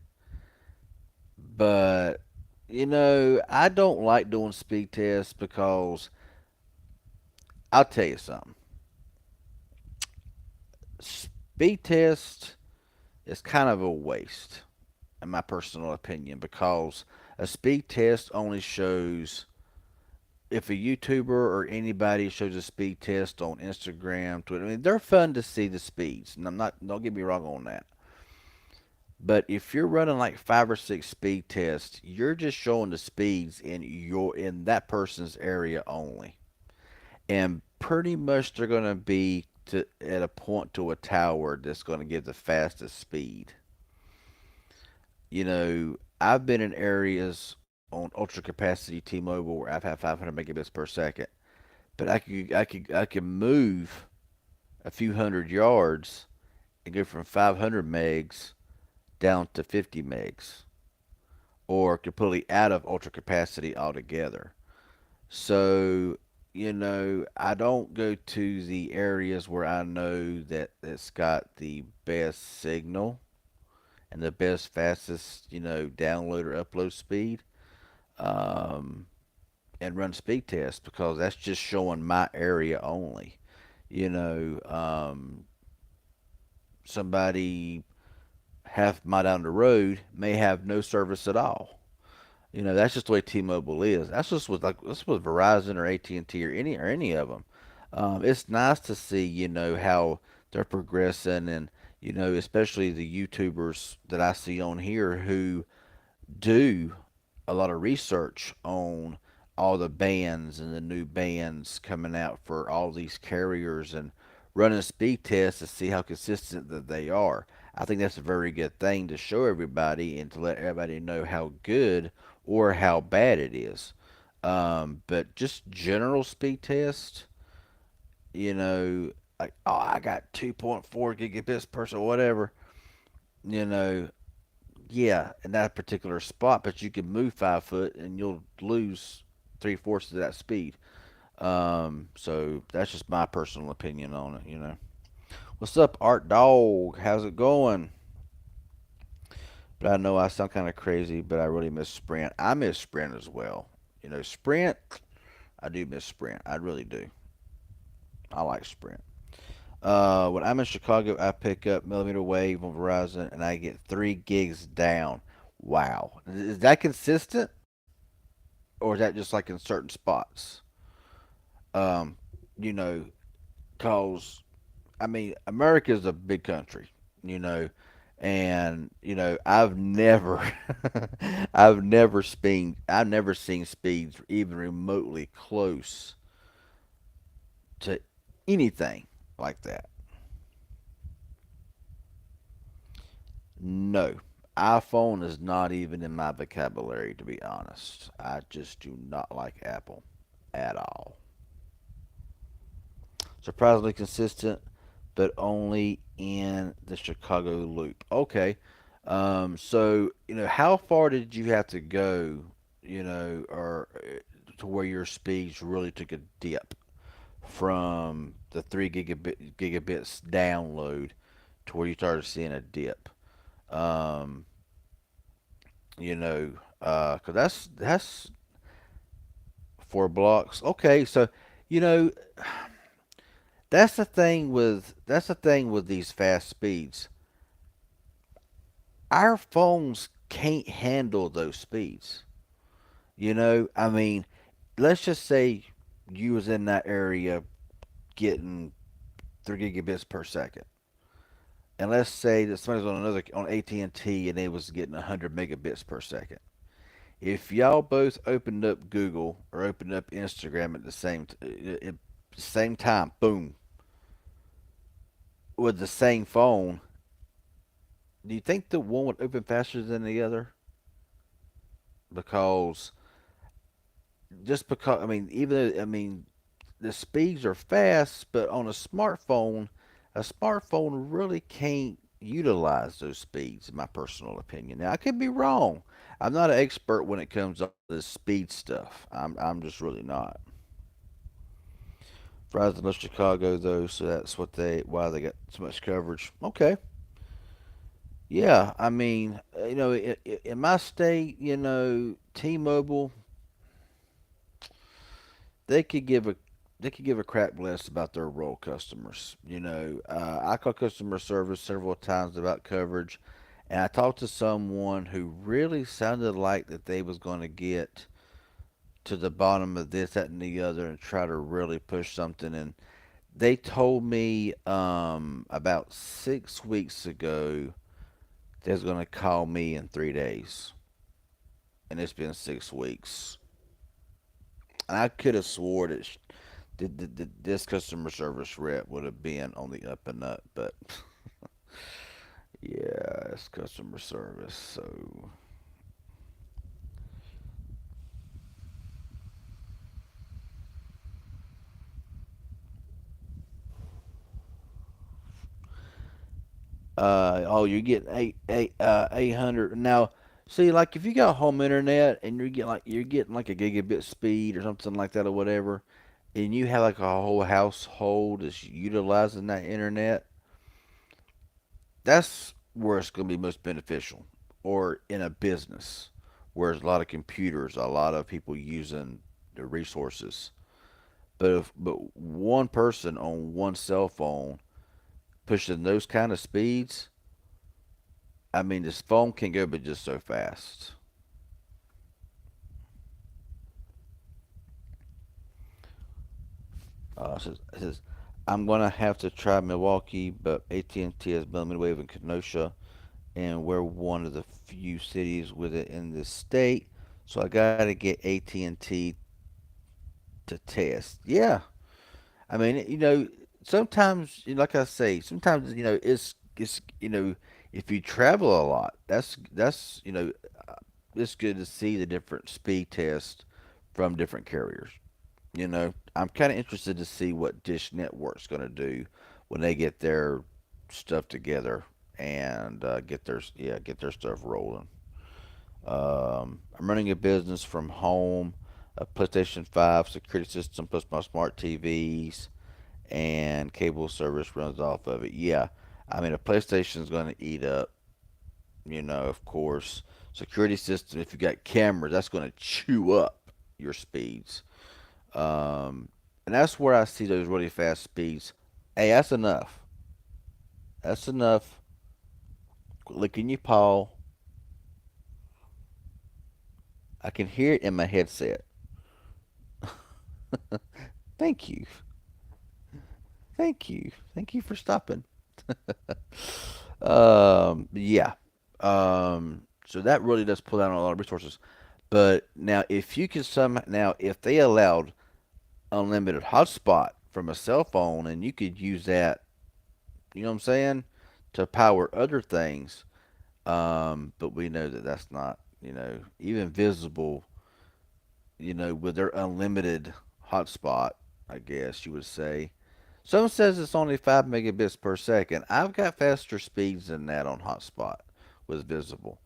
But I don't like doing speed tests because I'll tell you something. Speed test is kind of a waste, in my personal opinion, because a speed test only shows if a YouTuber or anybody shows a speed test on Instagram, Twitter. I mean, they're fun to see the speeds, and I'm not. Don't get me wrong on that. But if you're running like 5 or 6 speed tests, you're just showing the speeds in that person's area only, and pretty much they're going to be at a point to a tower that's going to give the fastest speed. I've been in areas on ultra capacity T-Mobile where I've had 500 megabits per second, but I could move a few hundred yards and go from 500 megs down to 50 megs, or completely out of ultra capacity altogether. So, I don't go to the areas where I know that it's got the best signal and the best, fastest, download or upload speed, um, and run speed tests because that's just showing my area only. You know, um, Somebody half a mile down the road may have no service at all. That's just the way T-Mobile is. That's with Verizon or AT&T or any of them. It's nice to see how they're progressing, and especially the YouTubers that I see on here who do a lot of research on all the bands and the new bands coming out for all these carriers and running speed tests to see how consistent that they are. I think that's a very good thing to show everybody and to let everybody know how good or how bad it is. But just general speed test, you know, like, oh, I got 2.4 gigabits per second, whatever, you know, yeah, in that particular spot, but you can move 5 foot and you'll lose 3/4 of that speed. So that's just my personal opinion on it. What's up, Art Dog? How's it going? But I know I sound kind of crazy, but I really miss Sprint. I miss Sprint as well. Sprint, I do miss Sprint. I really do. I like Sprint. When I'm in Chicago, I pick up millimeter wave on Verizon and I get 3 gigs down. Wow. Is that consistent? Or is that just like in certain spots? Um, you know, cause I mean, America is a big country, you know, and I've never seen speeds even remotely close to anything like that. No, iPhone is not even in my vocabulary, to be honest. I just do not like Apple at all. Surprisingly consistent, but only in the Chicago loop. Okay. So, how far did you have to go, or to where your speeds really took a dip from the 3 gigabits download to where you started seeing a dip? Um, You know, 'cause that's 4 blocks. Okay, so you know that's the thing with these fast speeds. Our phones can't handle those speeds. I mean, let's just say you was in that area getting 3 gigabits per second, and let's say that somebody's on AT&T and they was getting 100 megabits per second. If y'all both opened up Google or opened up Instagram at the same time, boom, with the same phone, do you think the one would open faster than the other? Because because I mean, even though, I mean, the speeds are fast, but on a smartphone really can't utilize those speeds, in my personal opinion. Now, I could be wrong. I'm not an expert when it comes to this speed stuff. I'm just really not. Fries in Chicago though, so that's why they got so much coverage. Okay, yeah. I mean, in my state, T-Mobile, they could give a they could give a crap less about their rural customers. I call customer service several times about coverage, and I talked to someone who really sounded like that they was going to get to the bottom of this, that, and the other, and try to really push something. And they told me about 6 weeks ago they was going to call me in 3 days, and it's been 6 weeks. And I could have swore that this customer service rep would have been on the up and up, but yeah, it's customer service. So, you get 800 now. See, like if you got home internet and you're getting like a gigabit speed or something like that or whatever, and you have like a whole household that's utilizing that internet, that's where it's going to be most beneficial. Or in a business where there's a lot of computers, a lot of people using the resources. But one person on one cell phone pushing those kind of speeds, I mean, this phone can go but just so fast. It says I'm gonna have to try Milwaukee, but AT&T has millimeter wave in Kenosha, and we're one of the few cities with it in this state. So I gotta get AT&T to test. Yeah, I mean, sometimes, like I say, sometimes it's if you travel a lot, it's good to see the different speed tests from different carriers. I'm kind of interested to see what Dish Network's going to do when they get their stuff together and get their stuff rolling. I'm running a business from home, a PlayStation 5 security system plus my smart TVs, and cable service runs off of it. Yeah, I mean, a PlayStation is going to eat up, of course. Security system, if you got cameras, that's going to chew up your speeds. Um, and that's where I see those really fast speeds. Hey, that's enough. That's enough. Quit licking your paw. I can hear it in my headset. Thank you. Thank you. Thank you for stopping. Yeah. So that really does pull down a lot of resources. But now, if they allowed unlimited hotspot from a cell phone, and you could use that, you know what I'm saying, to power other things. But we know that that's not, even visible, with their unlimited hotspot, I guess you would say. Some says it's only 5 megabits per second. I've got faster speeds than that on hotspot with visible.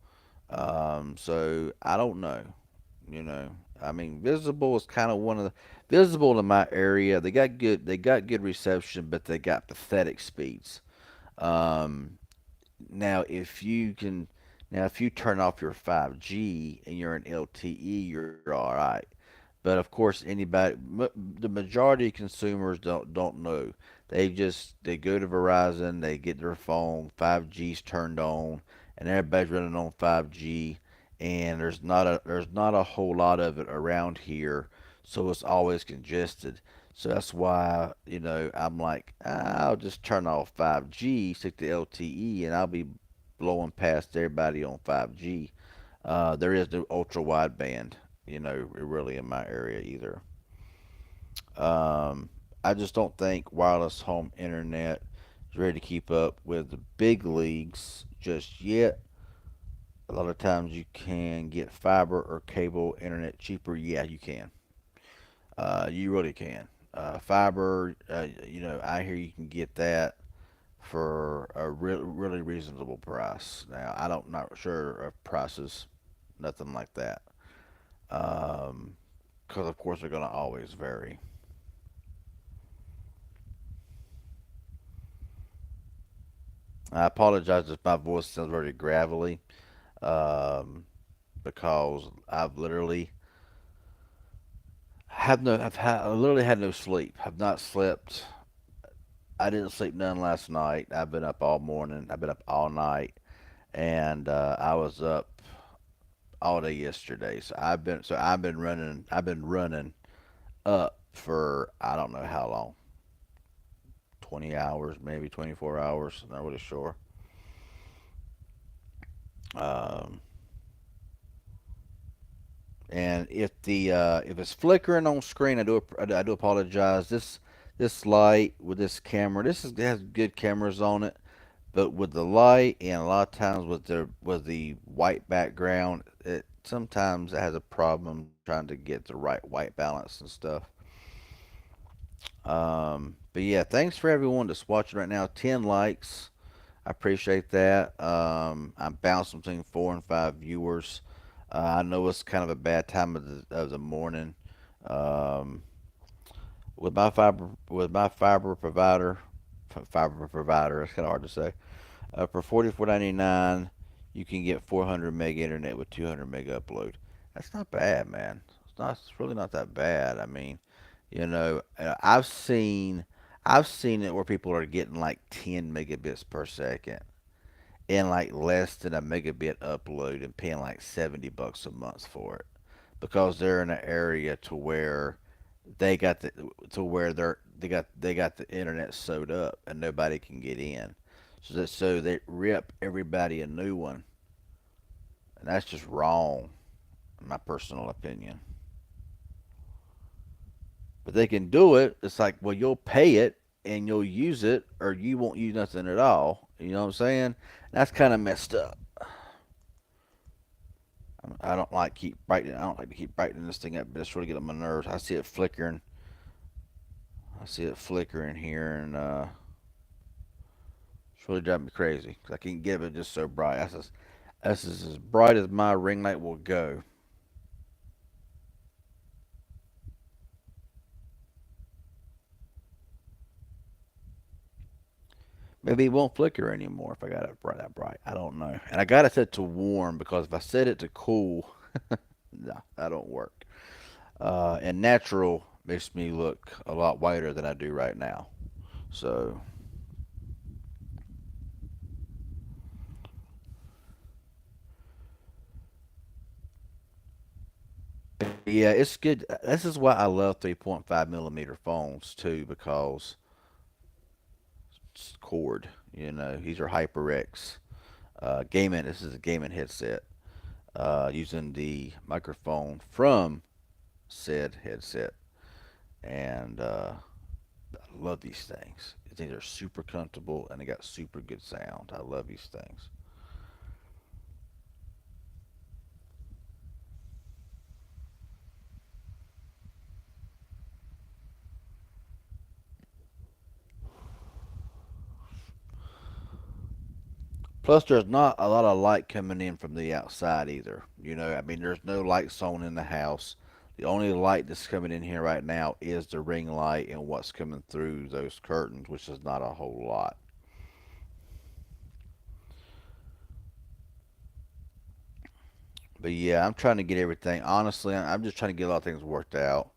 So I don't know. You know, I mean, visible is kind of one of the visible in my area. They got good reception, but they got pathetic speeds. Um, now if you can Now, if you turn off your 5G and you're in LTE, you're all right. But of course, the majority of consumers don't know. They go to Verizon, they get their phone, 5G's turned on, and everybody's running on 5G, and there's not a whole lot of it around here, so it's always congested. So that's why I'm like, I'll just turn off 5G, stick to LTE, and I'll be blowing past everybody on 5G. There is no ultra wideband, really in my area either. Um, I just don't think wireless home internet is ready to keep up with the big leagues just yet. A lot of times you can get fiber or cable internet cheaper. Yeah, you can. You really can. Fiber, I hear you can get that for a really reasonable price. Now, I don't not sure of prices, nothing like that. Um, because of course they're going to always vary. I apologize if my voice sounds very gravelly, um, because I literally had no sleep. I've not slept. I didn't sleep none last night. I've been up all morning. I've been up all night, and I was up all day yesterday. So I've been running. I've been running up for I don't know how long. 20 hours, maybe 24 hours. Not really sure. Um, And if it's flickering on screen, I do apologize. This light with this camera, it has good cameras on it, but with the light and a lot of times with the white background, it sometimes it has a problem trying to get the right white balance and stuff. But yeah, thanks for everyone that's watching right now. 10 likes, I appreciate that. I'm bouncing between 4 and 5 viewers. I know it's kind of a bad time of the morning. Um, with my fiber provider, it's kind of hard to say. For 44.99, you can get 400 meg internet with 200 meg upload. That's not bad, man. It's really not that bad. I mean, I've seen it where people are getting like 10 megabits per second and like less than a megabit upload and paying like $70 a month for it because they're in an area to where they got the to where they got the internet sewed up and nobody can get in. So they rip everybody a new one, and that's just wrong, in my personal opinion. But they can do it. It's like, well, you'll pay it and you'll use it, or you won't use nothing at all. You know what I'm saying? That's kind of messed up. I don't like to keep brightening this thing up, but it's really getting on my nerves. I see it flickering. I see it flickering here, and it's really driving me crazy because I can't get it just so bright. That's as bright as my ring light will go. Maybe it won't flicker anymore if I got it that bright. I don't know. And I got it set to warm because if I set it to cool, no, that don't work. And natural makes me look a lot whiter than I do right now. So yeah, it's good. This is why I love 3.5 millimeter phones too, because it's cord. These are HyperX gaming. This is a gaming headset using the microphone from said headset, and I love these things. These are super comfortable and they got super good sound. I love these things. Plus, there's not a lot of light coming in from the outside either. I mean, there's no lights on in the house. The only light that's coming in here right now is the ring light and what's coming through those curtains, which is not a whole lot. But yeah, I'm trying to get everything. Honestly, I'm just trying to get a lot of things worked out.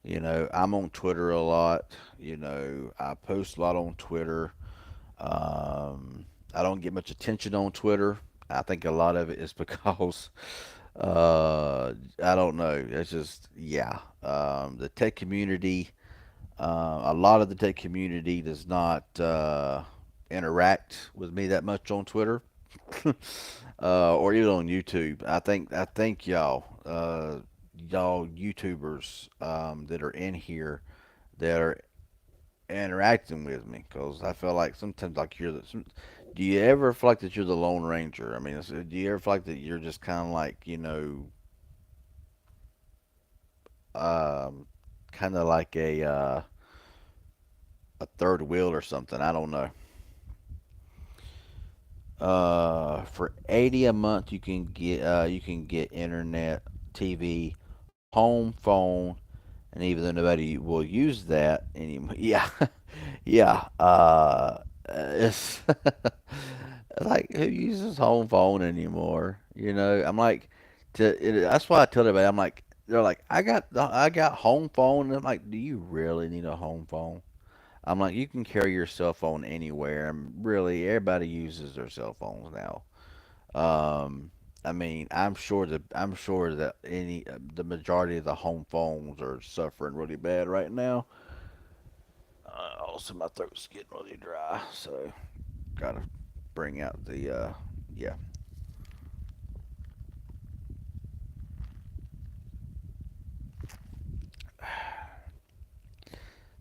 I'm on Twitter a lot. I post a lot on Twitter. Um, I don't get much attention on Twitter. I think a lot of it is because I don't know. It's just yeah. The tech community, a lot of the tech community does not interact with me that much on Twitter, or even on YouTube. I think y'all YouTubers that are in here that are interacting with me because I feel like sometimes like do you ever feel like that you're the Lone Ranger? I mean, do you ever feel like that you're just kind of like um, kind of like a third wheel or something? I don't know. For 80 a month, you can get internet, TV, home phone, and even though nobody will use that anymore, yeah, yeah. It's like who uses home phone anymore? I'm like, that's why I tell everybody. I'm like, they're like, I got home phone, and I'm like, do you really need a home phone? I'm like, you can carry your cell phone anywhere, and really, everybody uses their cell phones now. Um, I mean, I'm sure that the majority of the home phones are suffering really bad right now. Also, my throat's getting really dry, so gotta bring out the yeah,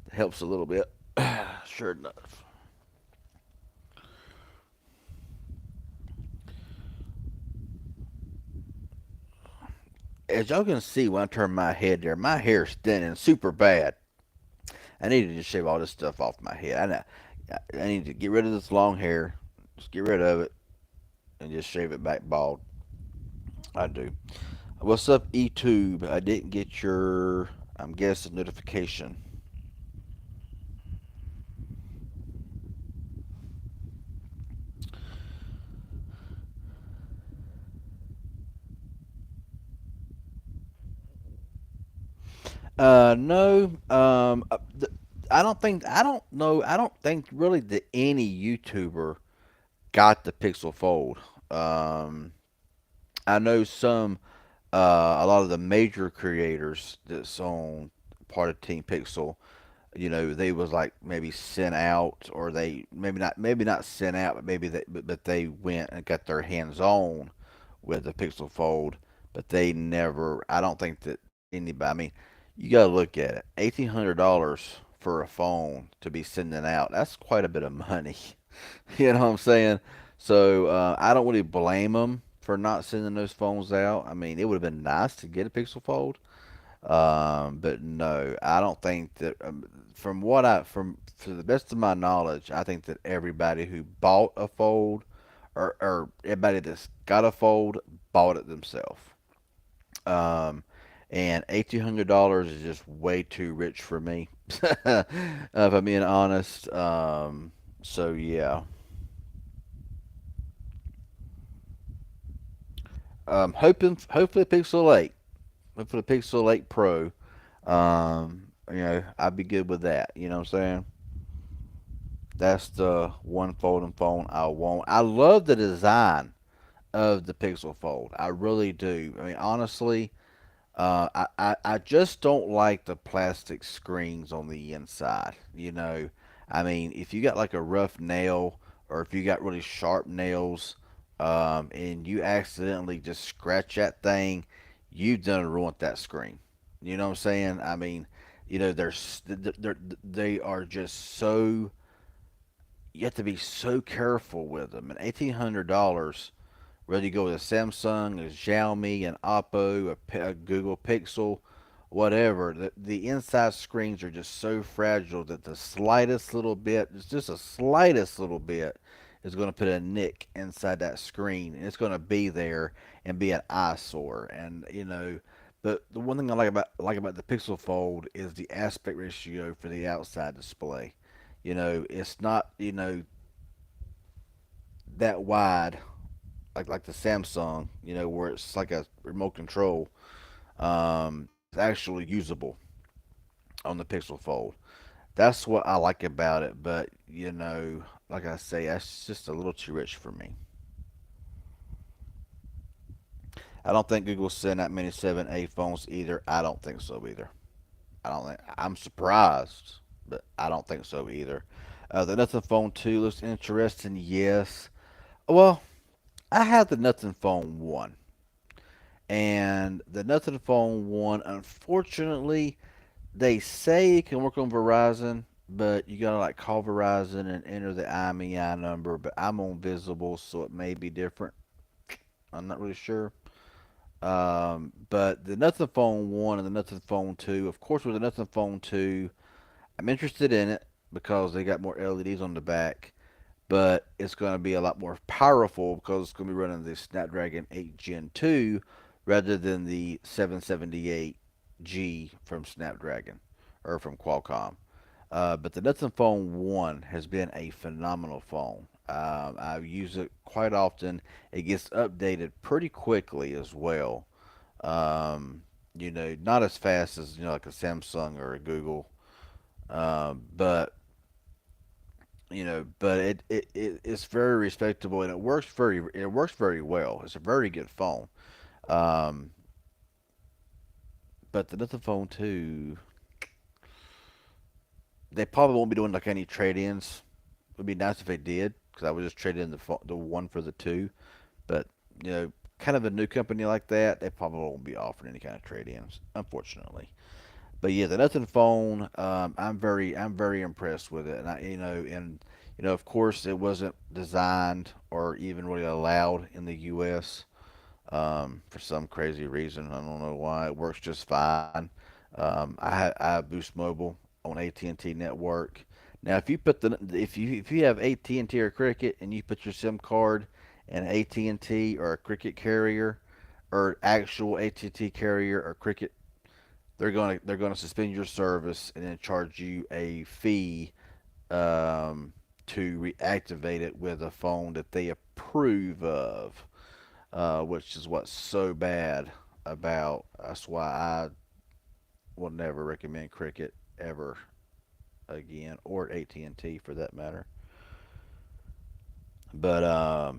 it helps a little bit. Sure enough. As y'all can see when I turn my head there, my hair's thinning super bad. I need to just shave all this stuff off my head. I need to get rid of this long hair. Just get rid of it and just shave it back bald. I do. What's up, eTube? I didn't get your, I'm guessing, notification. No. I don't know. I don't think really that any YouTuber got the Pixel Fold. Um, I know a lot of the major creators that's on part of Team Pixel. They was like maybe sent out, or they maybe not sent out, but but they went and got their hands on with the Pixel Fold, but they never. I don't think that anybody. I mean, you got to look at it. $1,800 for a phone to be sending out. That's quite a bit of money. You know what I'm saying? So I don't really blame them for not sending those phones out. I mean, it would have been nice to get a Pixel Fold, but no, I don't think that. From what I from to the best of my knowledge, I think that everybody who bought a fold, or everybody that's got a fold, bought it themselves. Um, and $1,800 is just way too rich for me, if I'm being honest. So yeah. Hopefully Pixel 8, hopefully Pixel 8 Pro. I'd be good with that. You know what I'm saying? That's the one folding phone I want. I love the design of the Pixel Fold. I really do. I mean, honestly, I just don't like the plastic screens on the inside. I mean, if you got like a rough nail, or if you got really sharp nails, and you accidentally just scratch that thing, you've done ruined that screen. You know what I'm saying? I mean, they are just so, you have to be so careful with them. And $1,800, whether you go with a Samsung, a Xiaomi, an Oppo, a Google Pixel, whatever, the inside screens are just so fragile that the slightest little bit, it's just a slightest little bit, is going to put a nick inside that screen, and it's going to be there and be an eyesore. And but the one thing I like about the Pixel Fold is the aspect ratio for the outside display. It's not that wide like the Samsung, where it's like a remote control, is actually usable on the Pixel Fold. That's what I like about it, but like I say, that's just a little too rich for me. I don't think Google's send that many 7A phones either. I don't think so either. I don't think I'm surprised, but I don't think so either. The Nothing Phone 2 looks interesting. Yes. Well, I have the Nothing Phone 1, and the Nothing Phone 1, unfortunately, they say it can work on Verizon, but you gotta like call Verizon and enter the IMEI number. But I'm on Visible, so it may be different. I'm not really sure. But the Nothing Phone 1 and the Nothing Phone 2, of course, with the Nothing Phone 2, I'm interested in it because they got more LEDs on the back, but it's going to be a lot more powerful because it's going to be running the Snapdragon 8 Gen 2 rather than the 778G from Snapdragon or from Qualcomm. But the Nothing Phone 1 has been a phenomenal phone. I use it quite often. It gets updated pretty quickly as well. Um, not as fast as like a Samsung or a Google, but it's very respectable and it works very well. It's a very good phone. Um, but the Nothing Phone 2, they probably won't be doing like any trade-ins. It would be nice if they did, because I would just trade in the one for the two. But kind of a new company like that, they probably won't be offering any kind of trade-ins, unfortunately. But yeah, the Nothing Phone, I'm very impressed with it, and of course, it wasn't designed or even really allowed in the U.S. For some crazy reason. I don't know why. It works just fine. I have Boost Mobile on AT&T network. Now, if you have AT&T or Cricket and you put your SIM card in AT&T or a Cricket carrier or actual AT&T carrier or Cricket, they're gonna suspend your service and then charge you a fee to reactivate it with a phone that they approve of, which is what's so bad about. That's why I will never recommend Cricket ever again, or AT&T for that matter. But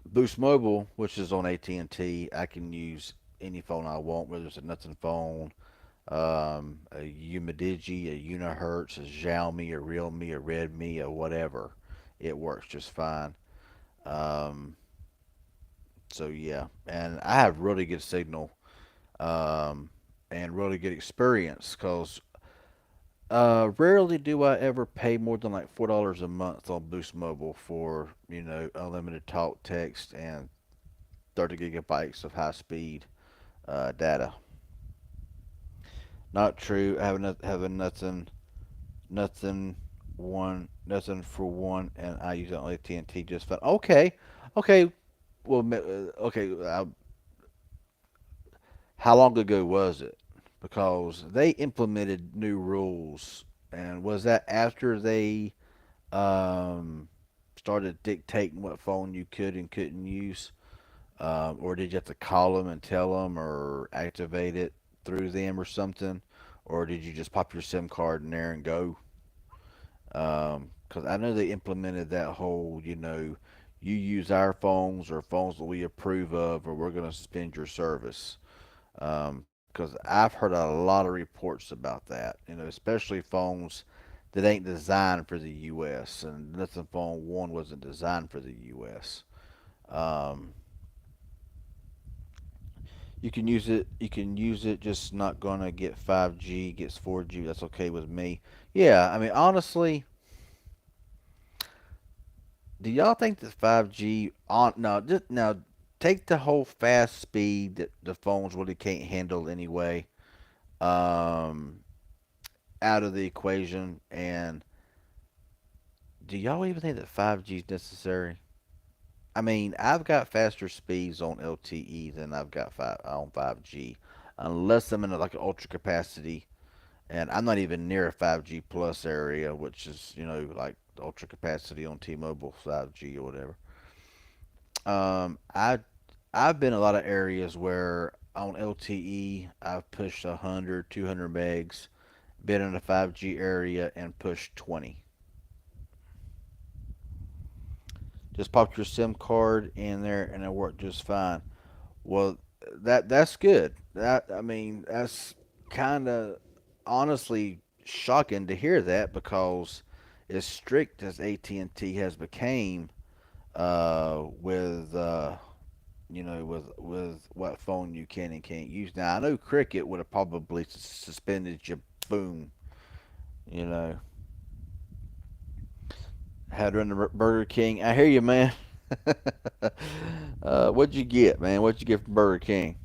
Boost Mobile, which is on AT&T, I can use any phone I want, whether it's a Nothing Phone, a Umidigi, a Unihertz, a Xiaomi, a Realme, a Redmi, or whatever. It works just fine. Um, so yeah, and I have really good signal, um, and really good experience because rarely do I ever pay more than like $4 a month on Boost Mobile for unlimited talk, text, and 30 gigabytes of high speed data. Not true. Having nothing for one, and I use it on AT&T just fine. Okay, okay. Well, okay. How long ago was it? Because they implemented new rules, and was that after they um, started dictating what phone you could and couldn't use, or did you have to call them and tell them, or activate it through them or something, or did you just pop your SIM card in there and go? Because I know they implemented that whole, you use our phones or phones that we approve of, or we're going to suspend your service. Because I've heard a lot of reports about that, especially phones that ain't designed for the U.S. and Nothing Phone 1 wasn't designed for the U.S. Um, you can use it. You can use it. Just not gonna get 5G. Gets 4G. That's okay with me. Yeah, I mean, honestly, do y'all think that 5G on now? Just now, take the whole fast speed that the phones really can't handle anyway, um, out of the equation. And do y'all even think that 5G is necessary? I mean, I've got faster speeds on LTE than I've got on 5G, unless I'm in like an ultra capacity, and I'm not even near a 5G plus area, which is like the ultra capacity on T-Mobile 5G or whatever. I've been in a lot of areas where on LTE I've pushed 100, 200 megs. Been in a 5G area and pushed 20. Just popped your SIM card in there and it worked just fine. Well, that's good. That's kind of honestly shocking to hear that because as strict as AT&T has became with with what phone you can and can't use. Now I know Cricket would have probably suspended you. Boom. You know, had run the Burger King. I hear you, man. What'd you get, man? What'd you get from Burger King?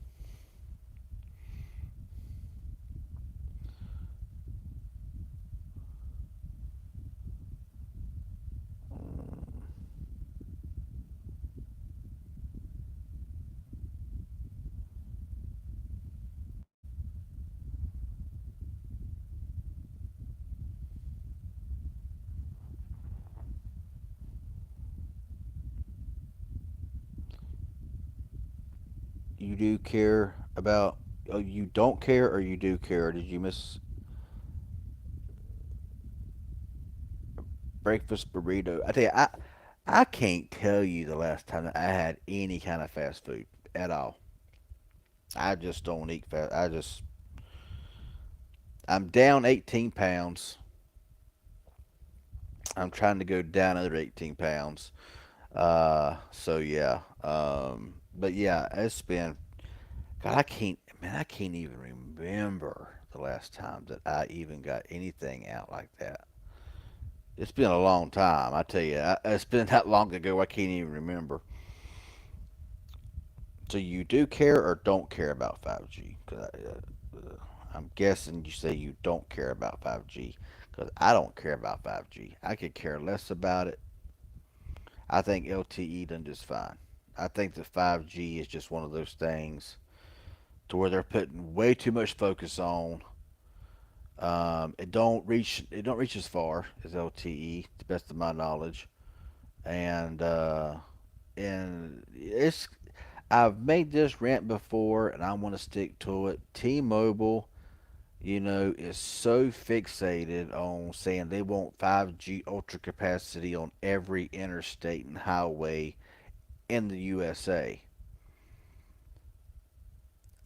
You do care about? Oh, you don't care, or you do care? Or did you miss breakfast burrito? I tell you, I can't tell you the last time that I had any kind of fast food at all. I just don't eat fast. I'm down 18 pounds. I'm trying to go down another 18 pounds. So yeah. But yeah, it's been. God, I can't even remember the last time that I even got anything out like that. It's been a long time. I tell you, it's been that long ago. I can't even remember. So you do care or don't care about 5G? Because I'm guessing you say you don't care about 5G. Because I don't care about 5G. I could care less about it. I think LTE done just fine. I think the 5G is just one of those things to where they're putting way too much focus on. It don't reach as far as LTE, to the best of my knowledge, and it's I've made this rant before, and I want to stick to it. T-Mobile, is so fixated on saying they want 5G ultra capacity on every interstate and highway in the USA.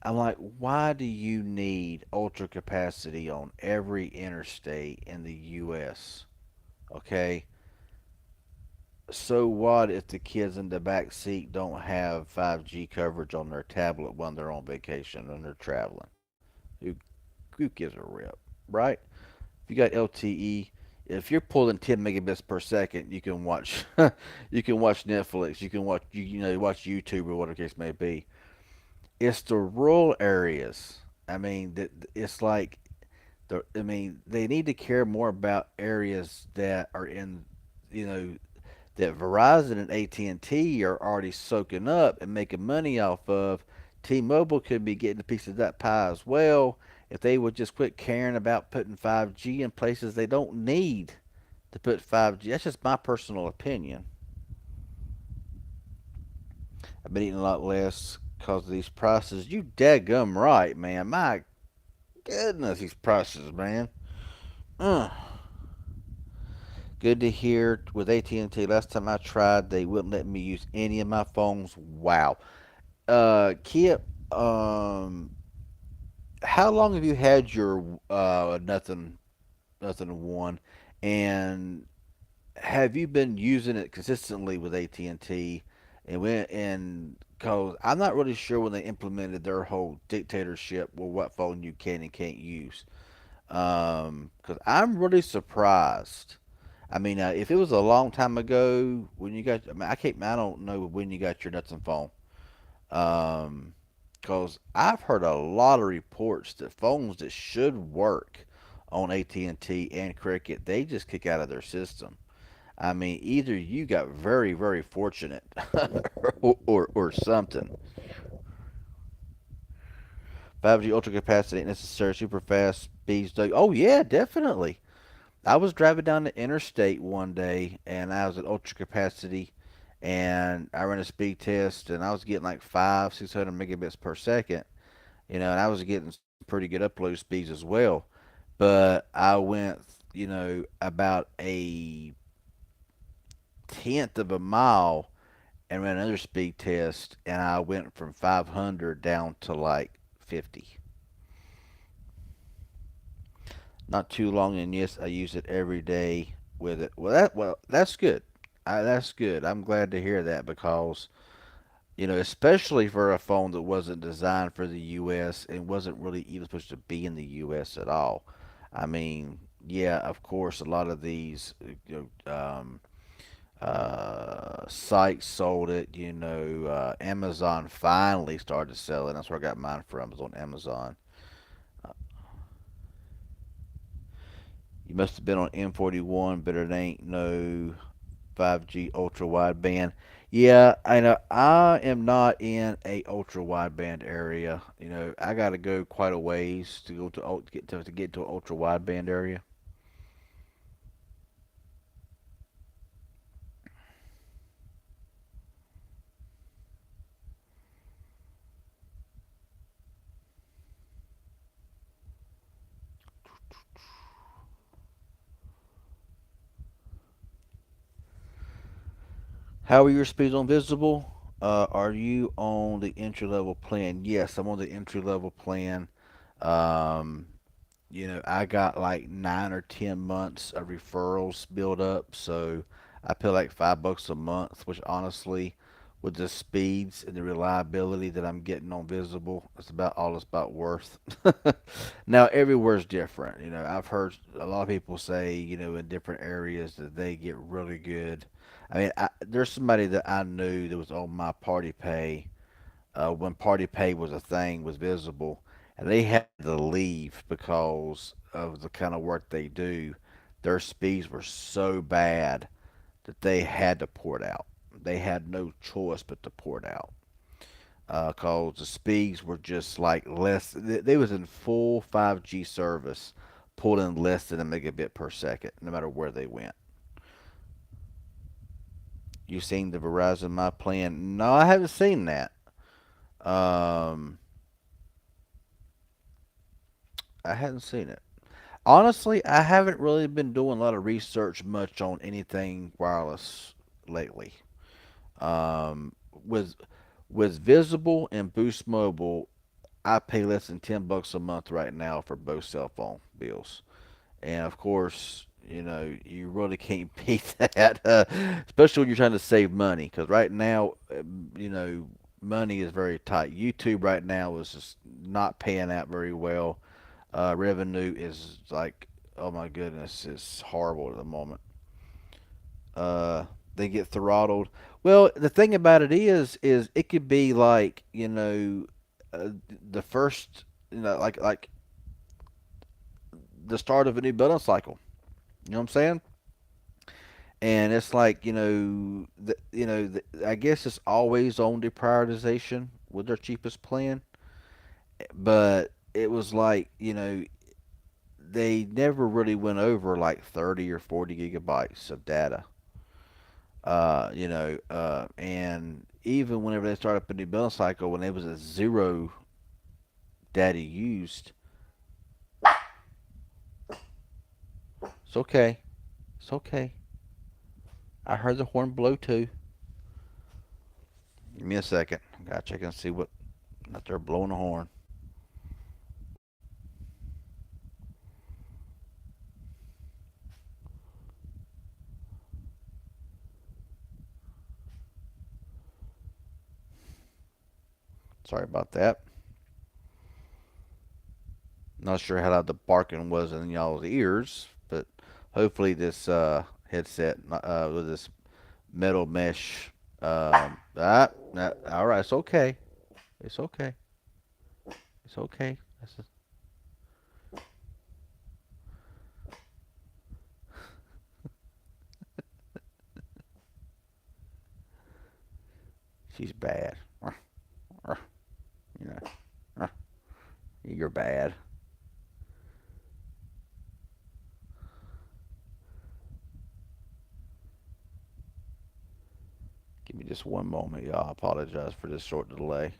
I'm like, why do you need ultra capacity on every interstate in the US? Okay, so what if the kids in the back seat don't have 5G coverage on their tablet when they're on vacation and they're traveling? Who, who gives a rip, right? If you got LTE, if you're pulling 10 megabits per second, you can watch you can watch Netflix, you can watch watch YouTube or whatever the case may be. It's the rural areas. It's like they need to care more about areas that are in, you know, that Verizon and AT&T are already soaking up and making money off of. T-Mobile could be getting a piece of that pie as well if they would just quit caring about putting 5G in places they don't need to put 5G. That's just my personal opinion. I've been eating a lot less because of these prices. You dadgum right, man. My goodness, these prices, man. Ugh. Good to hear with AT&T. Last time I tried, they wouldn't let me use any of my phones. Wow. Kip, how long have you had your nothing one, and have you been using it consistently with AT&T? And cause I'm not really sure when they implemented their whole dictatorship with what phone you can and can't use. Cause I'm really surprised. If it was a long time ago when you got, I don't know when you got your Nutson phone. Um, cause I've heard a lot of reports that phones that should work on AT&T and Cricket, they just kick out of their system. Either you got very, very fortunate, or something. 5G ultra capacity ain't necessary, super fast speeds. Oh yeah, definitely. I was driving down the interstate one day, and I was at ultra capacity, and I ran a speed test, and I was getting like 600 megabits per second, and I was getting some pretty good upload speeds as well. But I went, about a tenth of a mile and ran another speed test, and I went from 500 down to like 50. Not too long, and yes, I use it every day with it. That's good. That's good. I'm glad to hear that because especially for a phone that wasn't designed for the U.S. and wasn't really even supposed to be in the U.S. at all. I mean, yeah, of course, a lot of these sites sold it. Amazon finally started selling. That's where I got mine from. Was on Amazon. You must have been on M41, but it ain't no 5G ultra wideband. Yeah, I know. I am not in a ultra wideband area. I got to go quite a ways to go to get to an ultra wideband area. How are your speeds on Visible? Are you on the entry level plan? Yes, I'm on the entry level plan. Um, I got like 9 or 10 months of referrals built up, so I pay like $5 a month, which honestly, with the speeds and the reliability that I'm getting on Visible, it's about all it's about worth. Now, everywhere's different. I've heard a lot of people say, in different areas that they get really good. I mean, there's somebody that I knew that was on my Party Pay when Party Pay was a thing, was Visible, and they had to leave because of the kind of work they do. Their speeds were so bad that they had to port out. They had no choice but to port out because the speeds were just like less. They was in full 5G service, pulling less than a megabit per second, no matter where they went. You seen the Verizon My Plan? No, I haven't seen that. Um, I hadn't seen it. Honestly, I haven't really been doing a lot of research much on anything wireless lately. Um, with with Visible and Boost Mobile, I pay less than $10 a month right now for both cell phone bills, and of course, you really can't beat that, especially when you're trying to save money. Because right now, money is very tight. YouTube right now is just not paying out very well. Revenue is like, oh my goodness, it's horrible at the moment. Uh, they get throttled. Well, the thing about it is it could be like uh, the first, like the start of a new billing cycle. You know what I'm saying? And it's like I guess it's always on deprioritization with their cheapest plan, but it was like they never really went over like 30 or 40 gigabytes of data. And even whenever they started up a new billing cycle, when it was a zero data used, it's okay. It's okay. I heard the horn blow too. Give me a second. Gotta check and see what not they're blowing the horn. Sorry about that. Not sure how loud the barking was in y'all's ears, but hopefully this headset with this metal mesh. All right, it's okay. It's okay. It's okay. She's bad. You know, you're bad. Give me just one moment, y'all. I apologize for this short delay.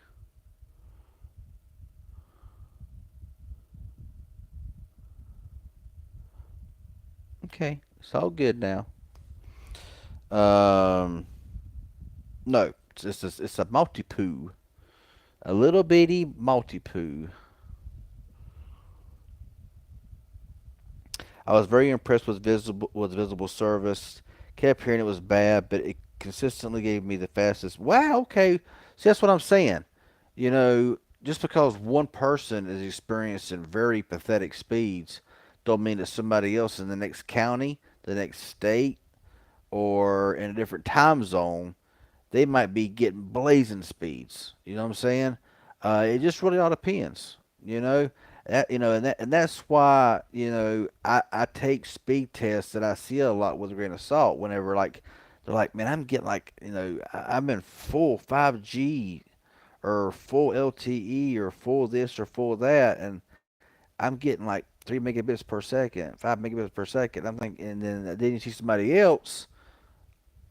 Okay, it's all good now. Um, no, it's a Maltipoo, a little bitty Maltipoo. I was very impressed with visible service. Kept hearing it was bad, but it consistently gave me the fastest. Wow, okay. See, that's what I'm saying. Just because one person is experiencing very pathetic speeds, don't mean that somebody else in the next county, the next state, or in a different time zone, they might be getting blazing speeds. You know what I'm saying? It just really all depends. You know and that's why I take speed tests that I see a lot with a grain of salt. Whenever like they're like, man, I'm getting like I'm in full 5G or full LTE or full this or full that, and I'm getting like 3 megabits per second, 5 megabits per second. I'm thinking, and then you see somebody else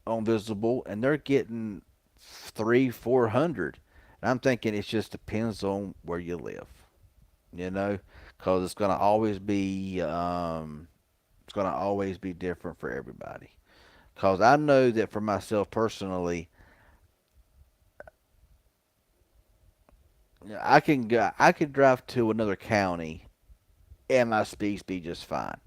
on Visible, and they're getting 400. And I'm thinking it just depends on where you live, you know, because it's gonna always be different for everybody. Because I know that for myself personally, I can drive to another county and my speeds be just fine.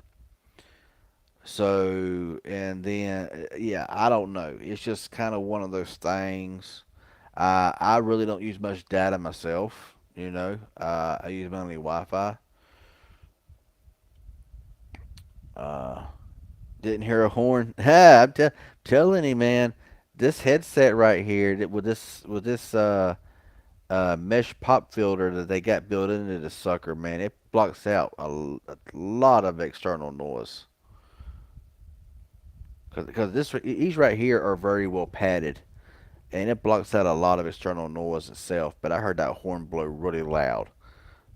So, and then, yeah, I don't know. It's just kind of one of those things. I really don't use much data myself. I use mainly Wi-Fi. Uh, didn't hear a horn. Ha! Telling you, man. This headset right here, with this mesh pop filter that they got built into the sucker, man, it blocks out a lot of external noise. Because these right here are very well padded, and it blocks out a lot of external noise itself. But I heard that horn blow really loud.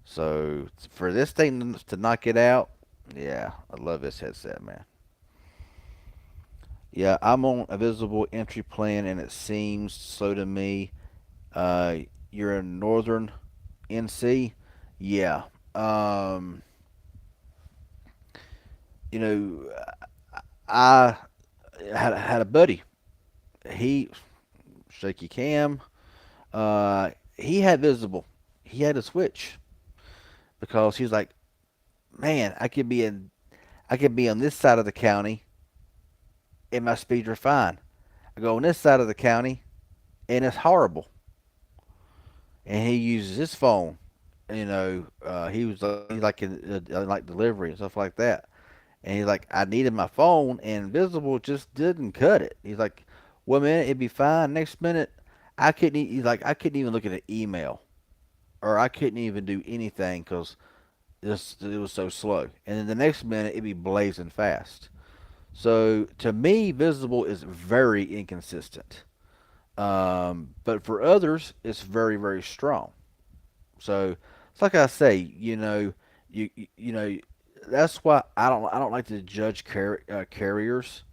So for this thing to knock it out, yeah, I love this headset, man. Yeah, I'm on a visible entry plan, and it seems so to me. Uh, you're in northern NC, yeah. Um, you know, I had a buddy. He shaky cam. He had visible. He had a switch because he was like, man, I could be on this side of the county and my speeds are fine. I go on this side of the county and it's horrible. And he uses his phone. He was he's like in like delivery and stuff like that. And he's like, I needed my phone, and Visible just didn't cut it. He's like, one minute it'd be fine, next minute he's like, I couldn't even look at an email, or I couldn't even do anything because it was so slow. And then the next minute it'd be blazing fast. So to me, Visible is very inconsistent. But for others, it's very, very strong. So it's like I say, you know, that's why I don't like to judge carriers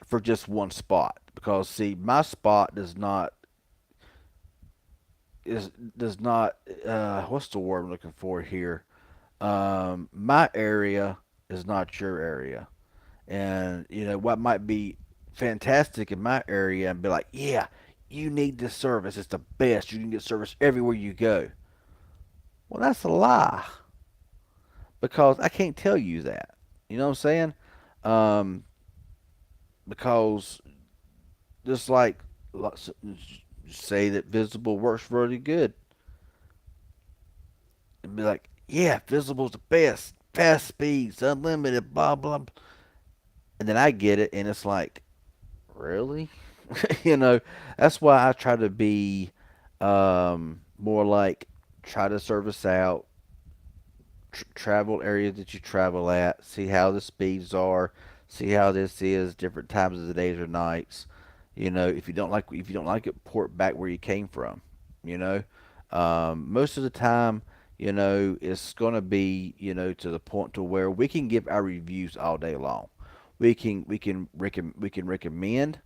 for just one spot, because see, my spot does not what's the word I'm looking for here? My area is not your area, and what might be fantastic in my area and be like, yeah, you need this service. It's the best. You can get service everywhere you go. Well, that's a lie, because I can't tell you that. You know what I'm saying? Um, because just like say that Visible works really good, and be like, yeah, Visible's the best, fast speeds, unlimited, blah blah, and then I get it, and it's like, really? you know, that's why I try to be more like, try to service out travel areas that you travel at, see how the speeds are, see how this is different times of the days or nights. If you don't like it, port back where you came from. You know, most of the time, it's gonna be to the point to where we can give our reviews all day long. We can recommend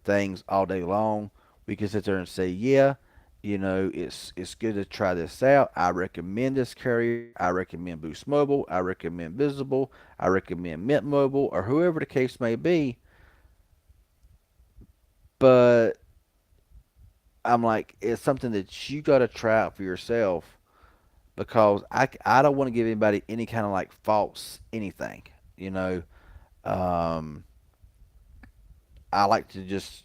things all day long. We can sit there and say, yeah, it's good to try this out. I recommend this carrier. I recommend Boost Mobile. I recommend Visible. I recommend Mint Mobile, or whoever the case may be. But I'm like, it's something that you got to try out for yourself, because I don't want to give anybody any kind of like false anything. You know, um, I like to just,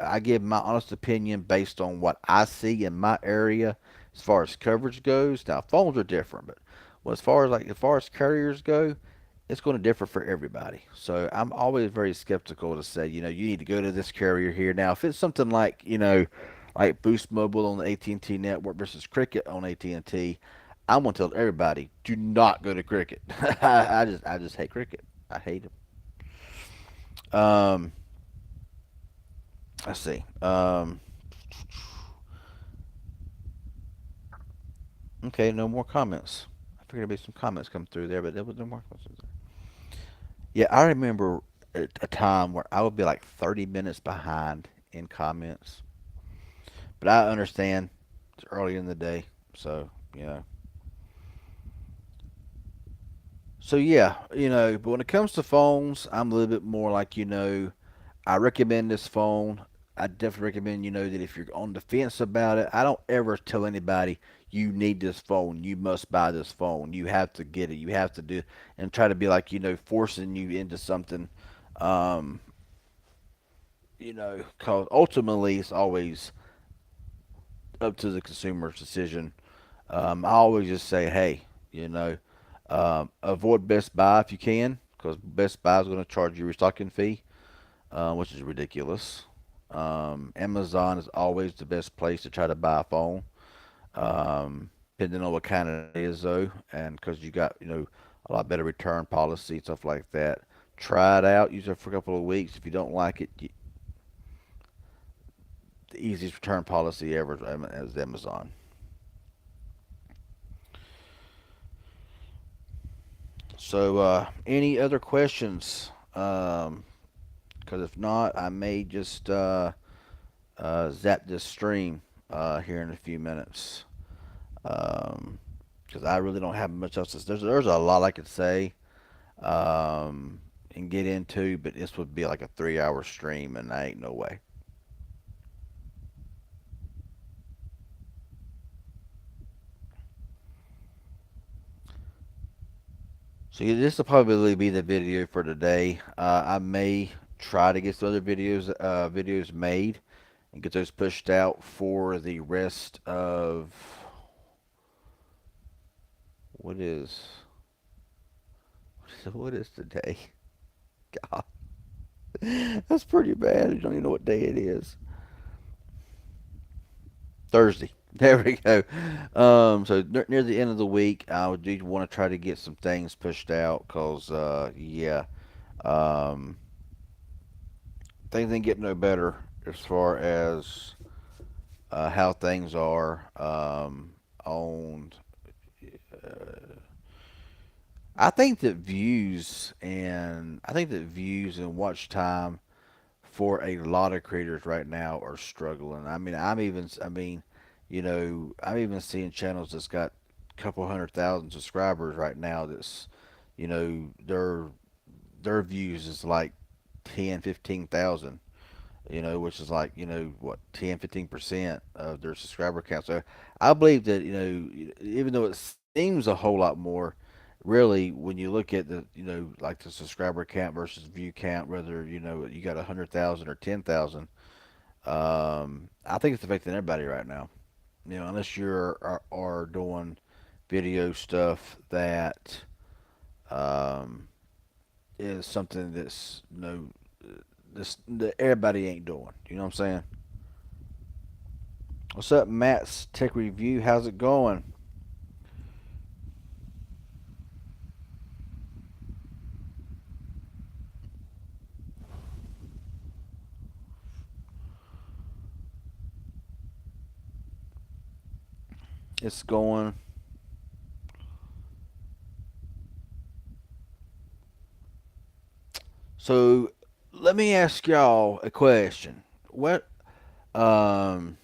I give my honest opinion based on what I see in my area as far as coverage goes. Now, phones are different, but as far as carriers go, it's going to differ for everybody. So I'm always very skeptical to say, you need to go to this carrier here. Now, if it's something like, like Boost Mobile on the AT&T network versus Cricket on AT&T, I'm going to tell everybody, do not go to Cricket. I just hate Cricket. I hate them. Let's see. Okay, no more comments. I figured there'd be some comments come through there, but there was no more comments. Yeah, I remember a time where I would be like 30 minutes behind in comments. But I understand it's early in the day, so yeah. So yeah, but when it comes to phones, I'm a little bit more like, I recommend this phone. I definitely recommend, that if you're on the fence about it, I don't ever tell anybody you need this phone, you must buy this phone, you have to get it, you have to do, and try to be like, forcing you into something, um, because ultimately it's always up to the consumer's decision. I always just say, hey, avoid Best Buy if you can, because Best Buy is going to charge you a restocking fee, which is ridiculous. Amazon is always the best place to try to buy a phone, depending on what kind it is, though, and because you got, a lot better return policy, stuff like that. Try it out, use it for a couple of weeks. If you don't like it, the easiest return policy ever is Amazon. So, any other questions? Because if not, I may just zap this stream here in a few minutes. Because I really don't have much else to say. There's a lot I could say and get into, but this would be like a 3 hour stream, and I ain't no way. So yeah, this will probably be the video for today. I may try to get some other videos made and get those pushed out for the rest of what is what is today? God, that's pretty bad. I don't even know what day it is. Thursday. There we go. So near the end of the week, I do want to try to get some things pushed out because, yeah, um, things ain't getting no better as far as how things are on. I think that views and watch time for a lot of creators right now are struggling. I'm even seeing channels that's got a couple 100,000 subscribers right now. That's, their views is like 10, 15,000. Which is like, what, 10, 15% of their subscriber count. So I believe that, even though it seems a whole lot more, really, when you look at the, like the subscriber count versus view count, whether, you got 100,000 or 10,000, I think it's affecting everybody right now. Unless are doing video stuff that, um, is something that's, this that everybody ain't doing. You know what I'm saying? What's up, Matt's Tech Review? How's it going? It's going. So let me ask y'all a question. Um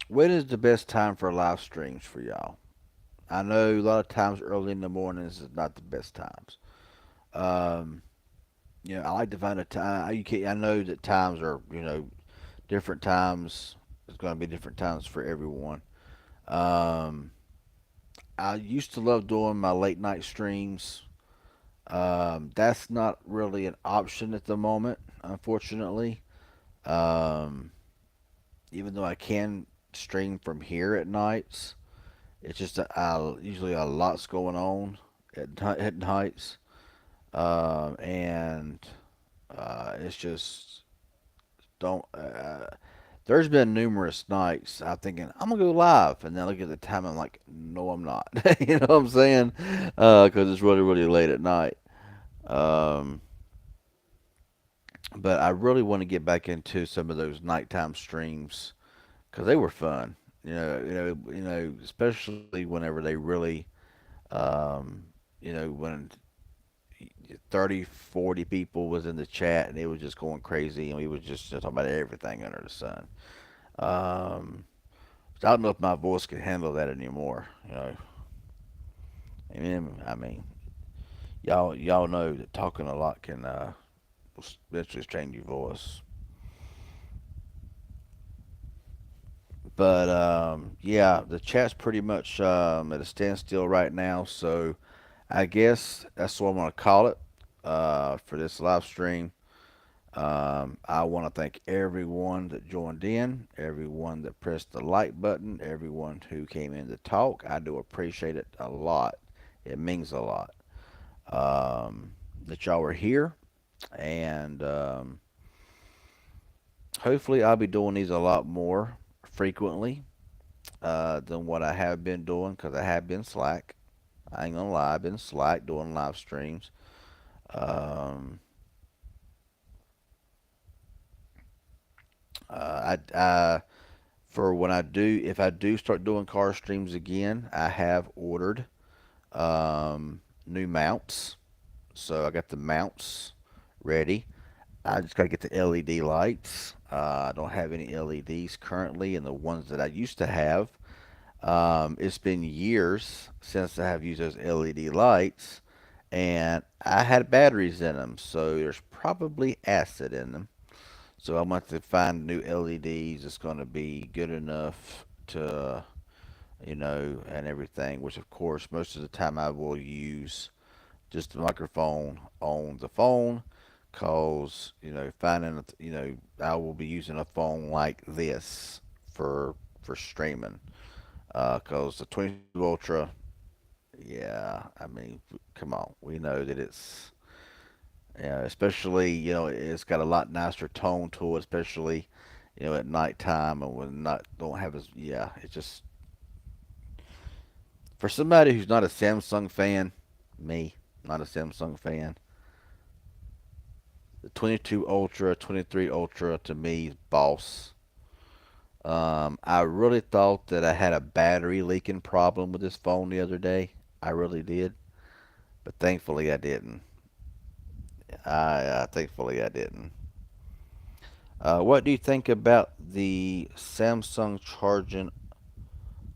when is the best time for live streams for y'all? I know a lot of times early in the mornings is not the best times. Um, I like to find a time. I know that times are, different times. It's going to be different times for everyone. Um, I used to love doing my late night streams. That's not really an option at the moment, unfortunately. Um, Even though I can stream from here at nights, it's just that usually a lot's going on at nights, and it's just don't. There's been numerous nights I'm thinking I'm gonna go live, and then I look at the time. I'm like, no, I'm not. You know what I'm saying? Because it's really, really late at night. Um, but I really want to get back into some of those nighttime streams because they were fun. Especially whenever they really, um, when 30, 40 people was in the chat and it was just going crazy and we was just talking about everything under the sun. Um, so I don't know if my voice can handle that anymore. I mean, y'all know that talking a lot can eventually change your voice. But yeah, the chat's pretty much at a standstill right now. So I guess that's what I'm gonna call it for this live stream. I want to thank everyone that joined in, everyone that pressed the like button, everyone who came in to talk. I do appreciate it a lot. It means a lot that y'all are here, and hopefully, I'll be doing these a lot more frequently than what I have been doing because I have been slack. I ain't gonna lie, I've been slack doing live streams. Um, I for when I do, if I do start doing car streams again, I have ordered new mounts. So I got the mounts ready. I just gotta get the LED lights. I don't have any LEDs currently, and the ones that I used to have, it's been years since I have used those LED lights, and I had batteries in them, so there's probably acid in them. So I'm going to have to find new LEDs that's going to be good enough to, and everything, which of course most of the time I will use just the microphone on the phone because, I will be using a phone like this for streaming because the 22 Ultra, yeah, I mean, come on, we know that it's, especially, it's got a lot nicer tone to it, especially, at nighttime and when not don't have as, yeah, it's just for somebody who's not a Samsung fan, me, not a Samsung fan, the 22 Ultra, 23 Ultra to me is boss. I really thought that I had a battery leaking problem with this phone the other day. I really did, but thankfully I didn't. Thankfully I didn't. What do you think about the Samsung charging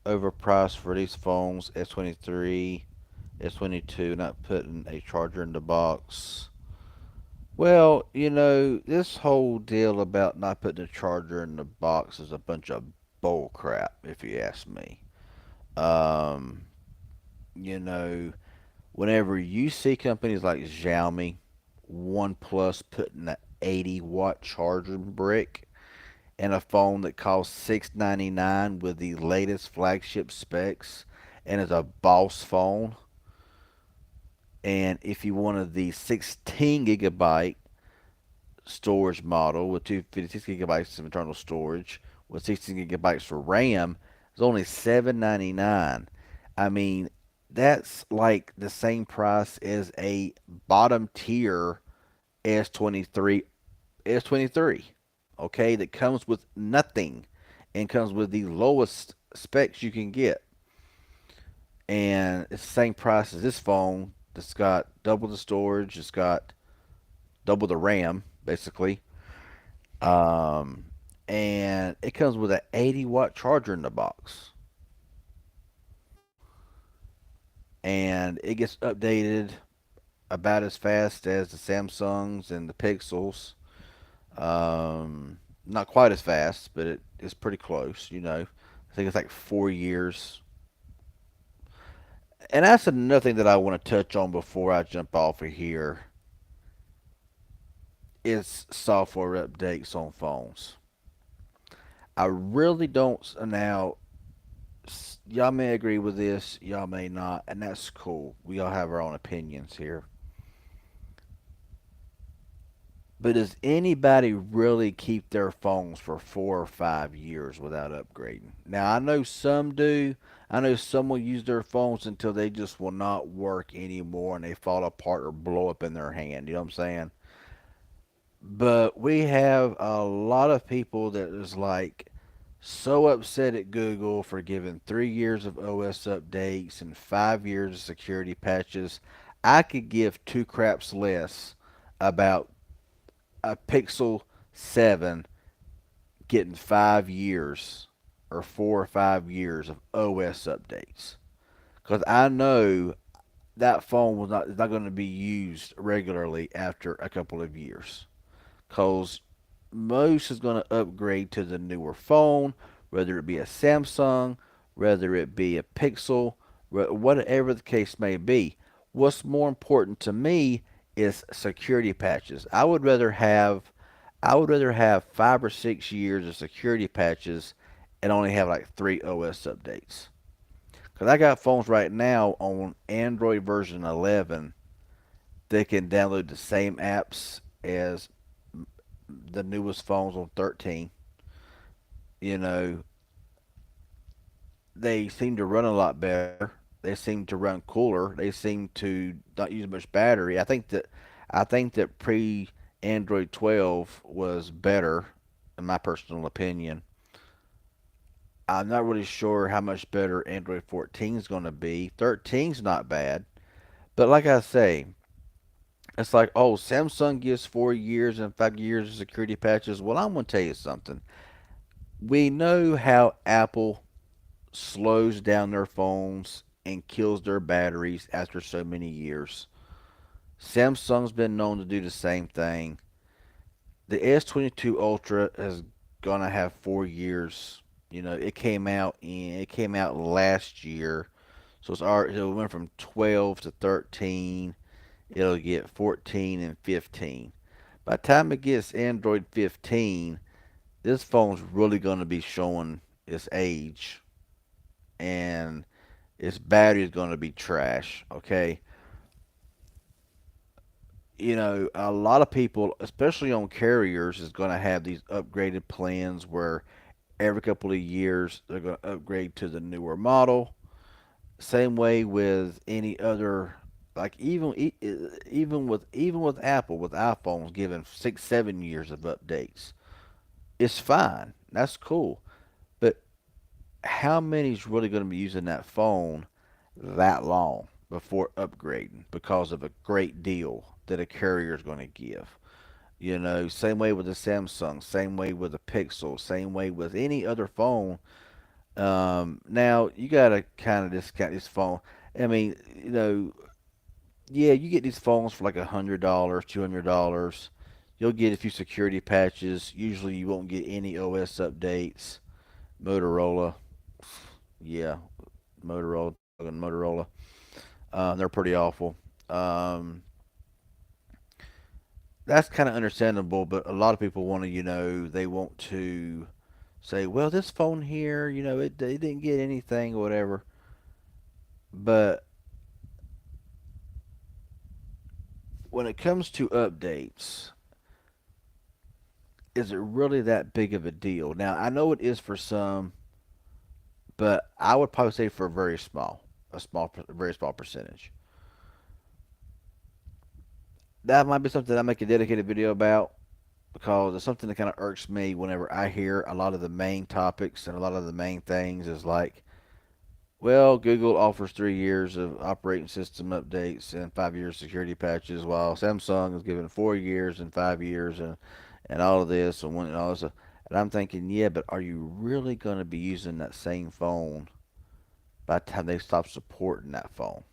overpriced for these phones? S23, S22, not putting a charger in the box. Well, this whole deal about not putting a charger in the box is a bunch of bull crap, if you ask me. Um, you know, Whenever you see companies like Xiaomi, OnePlus putting an 80-watt charging brick in a phone that costs $699 with the latest flagship specs and is a boss phone, and if you wanted the 16 gigabyte storage model with 256 gigabytes of internal storage with 16 gigabytes for RAM, it's only $799. I mean, that's like the same price as a bottom tier S23 S23. Okay, that comes with nothing and comes with the lowest specs you can get. And it's the same price as this phone that's got double the storage, it's got double the RAM, basically. Um, and it comes with an 80-watt charger in the box, and it gets updated about as fast as the Samsungs and the Pixels. Not quite as fast, but it's pretty close. I think it's like 4 years. And that's another thing that I want to touch on before I jump off of here is software updates on phones. I really don't. Now, y'all may agree with this, y'all may not, and that's cool. We all have our own opinions here. But does anybody really keep their phones for 4 or 5 years without upgrading? Now, I know some do. I know some will use their phones until they just will not work anymore and they fall apart or blow up in their hand. You know what I'm saying? But we have a lot of people that is like so upset at Google for giving 3 years of OS updates and 5 years of security patches. I could give two craps less about a Pixel 7 getting 5 years or 4 or 5 years of OS updates. Because I know that phone was not is not going to be used regularly after a couple of years. Because most is going to upgrade to the newer phone, whether it be a Samsung, whether it be a Pixel, whatever the case may be. What's more important to me is security patches. I would rather have 5 or 6 years of security patches and only have like 3 OS updates. Because I got phones right now on Android version 11 that can download the same apps as the newest phones on 13. You know, they seem to run a lot better. They seem to run cooler. They seem to not use much battery. I think that pre Android 12 was better, in my personal opinion. I'm not really sure how much better Android 14 is going to be. 13's not bad, but like I say, it's like, oh, Samsung gives 4 years and 5 years of security patches. Well, I'm going to tell you something. We know how Apple slows down their phones and kills their batteries after so many years. Samsung's been known to do the same thing. The S22 Ultra is gonna have 4 years. It came out last year, so it went from 12 to 13. It'll get 14 and 15. By the time it gets Android 15, this phone's really gonna be showing its age, and its battery is gonna be trash. Okay, a lot of people, especially on carriers, is going to have these upgraded plans where every couple of years they're going to upgrade to the newer model. Same way with any other, like even with Apple with iPhones giving 6 7 years of updates, it's fine. That's cool. But how many's really going to be using that phone that long before upgrading because of a great deal that a carrier is going to give? Same way with the Samsung, same way with the Pixel, same way with any other phone. Now you gotta kind of discount this phone. I mean, yeah, you get these phones for like $100, $200. You'll get a few security patches. Usually, you won't get any OS updates. Motorola, yeah, Motorola, talking Motorola. They're pretty awful. Um, that's kind of understandable, but a lot of people want to, they want to say, well, this phone here, it didn't get anything or whatever. But when it comes to updates, is it really that big of a deal? Now, I know it is for some, but I would probably say for very small percentage. That might be something I make a dedicated video about because it's something that kind of irks me whenever I hear a lot of the main topics and a lot of the main things is like, Well, Google offers 3 years of operating system updates and 5 years security patches, while Samsung is given 4 years and 5 years and all of this and one and all this. And I'm thinking, yeah, but are you really going to be using that same phone by the time they stop supporting that phone?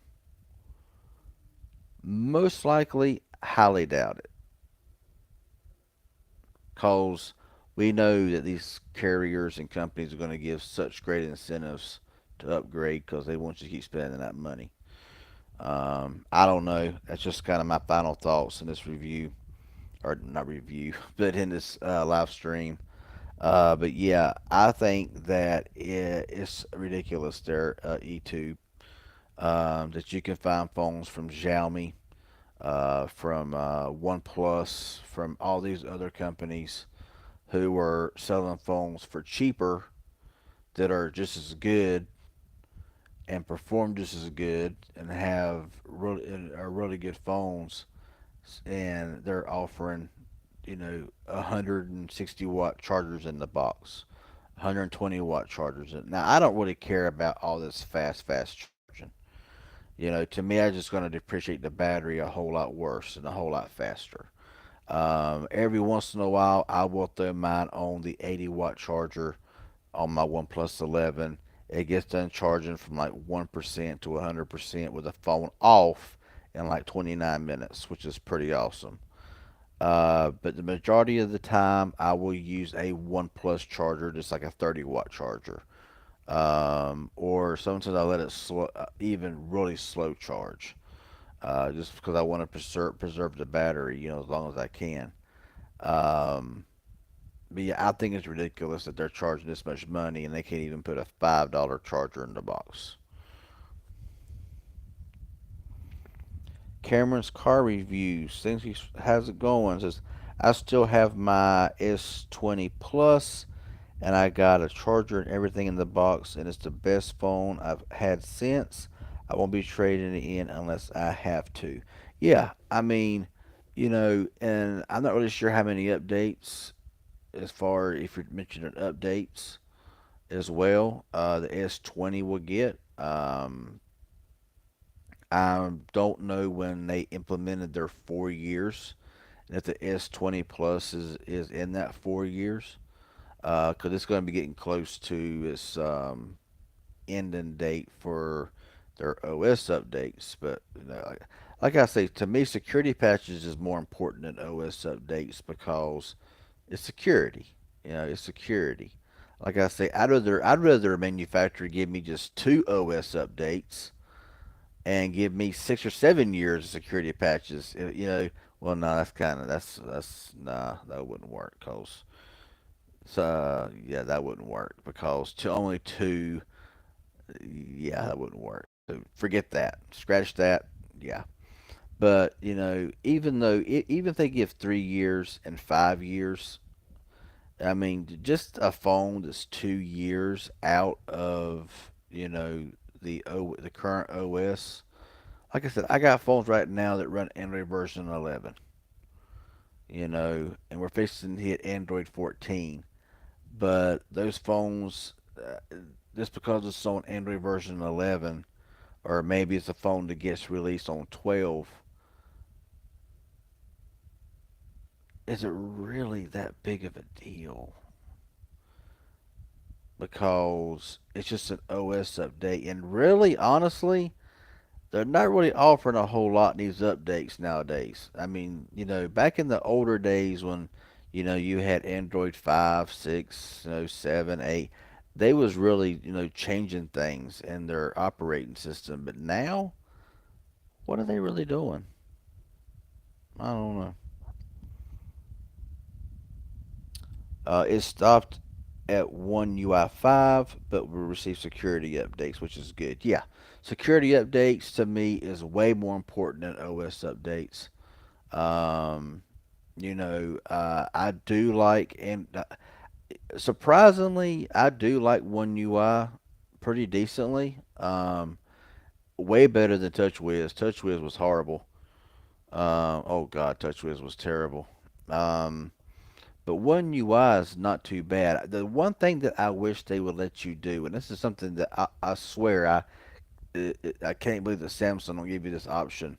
Most likely, highly doubt it, because we know that these carriers and companies are going to give such great incentives to upgrade because they want you to keep spending that money. I don't know. That's just kind of my final thoughts in this review, or not review, but in this live stream. But yeah, I think that it's ridiculous there, E2, that you can find phones from Xiaomi, from OnePlus, from all these other companies who are selling phones for cheaper that are just as good and perform just as good and have really are really good phones, and they're offering 160-watt chargers in the box, 120-watt chargers. Now I don't really care about all this fast charging. To me, I just going to depreciate the battery a whole lot worse and a whole lot faster. Every once in a while, I will throw mine on the 80-watt charger on my OnePlus 11. It gets done charging from like 1% to 100% with the phone off in like 29 minutes, which is pretty awesome. But the majority of the time, I will use a OnePlus charger, just like a 30-watt charger. Or sometimes I let it slow, even really slow charge, just because I want to preserve the battery, as long as I can. Um, but yeah, I think it's ridiculous that they're charging this much money and they can't even put a $5 charger in the box. Cameron's car reviews, things he has it going. Says I still have my S20 Plus, and I got a charger and everything in the box, and it's the best phone I've had since. I won't be trading it in unless I have to. Yeah, I mean, and I'm not really sure how many updates, as far if you're mentioning updates as well, the S20 will get. I don't know when they implemented their 4 years, and if the S20 Plus is in that 4 years, because it's going to be getting close to its ending date for their OS updates. But like I say, to me, security patches is more important than OS updates because it's security. It's security. Like I say, I'd rather a manufacturer give me just two OS updates and give me 6 or 7 years of security patches. Well, no, that's nah, that wouldn't work. Cause so yeah, that wouldn't work because to only two, yeah, that wouldn't work. So forget that, scratch that. Yeah, but even though even if they give 3 years and 5 years, I mean, just a phone that's 2 years out of the current OS. Like I said, I got phones right now that run Android version 11. And we're fixing to hit Android 14. But those phones, just because it's on Android version 11, or maybe it's a phone that gets released on 12, is it really that big of a deal? Because it's just an OS update. And really, honestly, they're not really offering a whole lot in these updates nowadays. I mean, back in the older days when, you had Android 5, 6, 7, 8, they was really, changing things in their operating system. But now, what are they really doing? I don't know. It stopped at One UI 5, but we received security updates, which is good. Yeah, security updates to me is way more important than OS updates. Um, I do like, and surprisingly, I do like One UI pretty decently. Way better than TouchWiz. TouchWiz was horrible. Oh God, TouchWiz was terrible. Um, But One UI is not too bad. The one thing that I wish they would let you do, and this is something that I swear I can't believe that Samsung don't give you this option,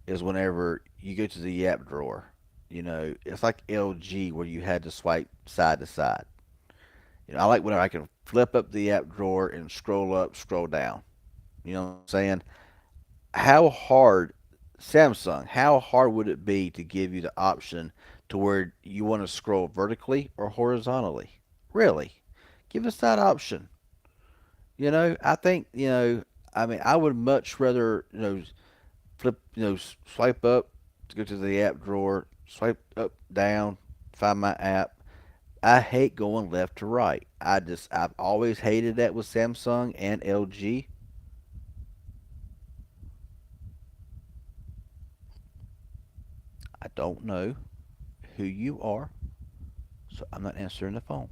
is whenever you go to the app drawer. It's like LG where you had to swipe side to side. I like whenever I can flip up the app drawer and scroll up, scroll down. You know what I'm saying? How hard, Samsung, how hard would it be to give you the option to where you want to scroll vertically or horizontally? Really? Give us that option. I think, I mean, I would much rather, flip, swipe up to go to the app drawer, swipe up, down, find my app. I hate going left to right. I've always hated that with Samsung and LG. I don't know who you are, so I'm not answering the phone.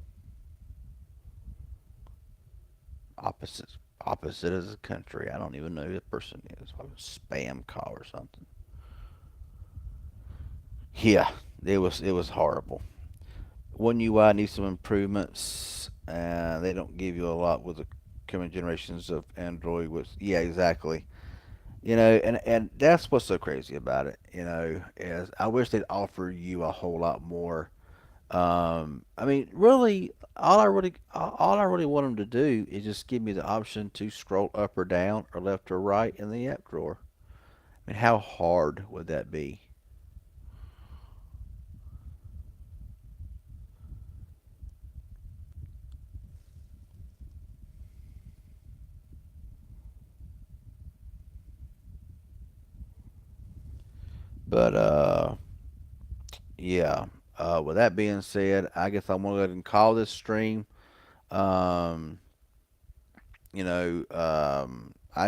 Opposite, opposite as a country. I don't even know who the person is. Probably a spam call or something. Yeah, it was horrible. One UI needs some improvements. They don't give you a lot with the coming generations of Android. With Yeah, exactly. And that's what's so crazy about it. Is I wish they'd offer you a whole lot more. I mean, really, all I really want them to do is just give me the option to scroll up or down or left or right in the app drawer. I mean, how hard would that be? But yeah. With that being said, I guess I'm gonna go ahead and call this stream. Um, I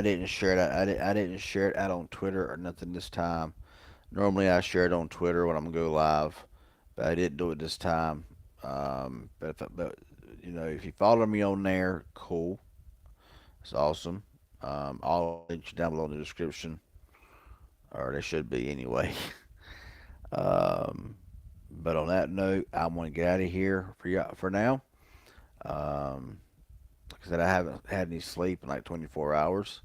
didn't share it. I didn't share it out on Twitter or nothing this time. Normally, I share it on Twitter when I'm gonna go live, but I didn't do it this time. If you follow me on there, cool. It's awesome. I'll link you down below in the description, or they should be anyway. um, but on that note, I'm gonna get out of here for now. Um, like I said, I haven't had any sleep in like 24 hours.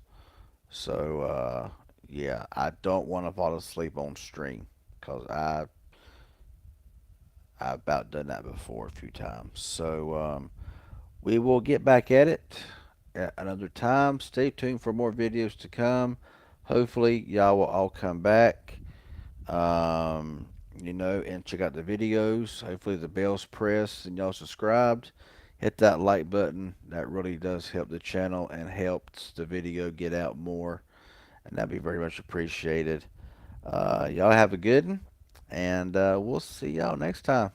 So, yeah, I don't want to fall asleep on stream because I've about done that before a few times. So, we will get back at it at another time. Stay tuned for more videos to come. Hopefully, y'all will all come back, and check out the videos. Hopefully, the bell's pressed and y'all subscribed. Hit that like button. That really does help the channel and helps the video get out more. And that'd be very much appreciated. Y'all have a good one, and we'll see y'all next time.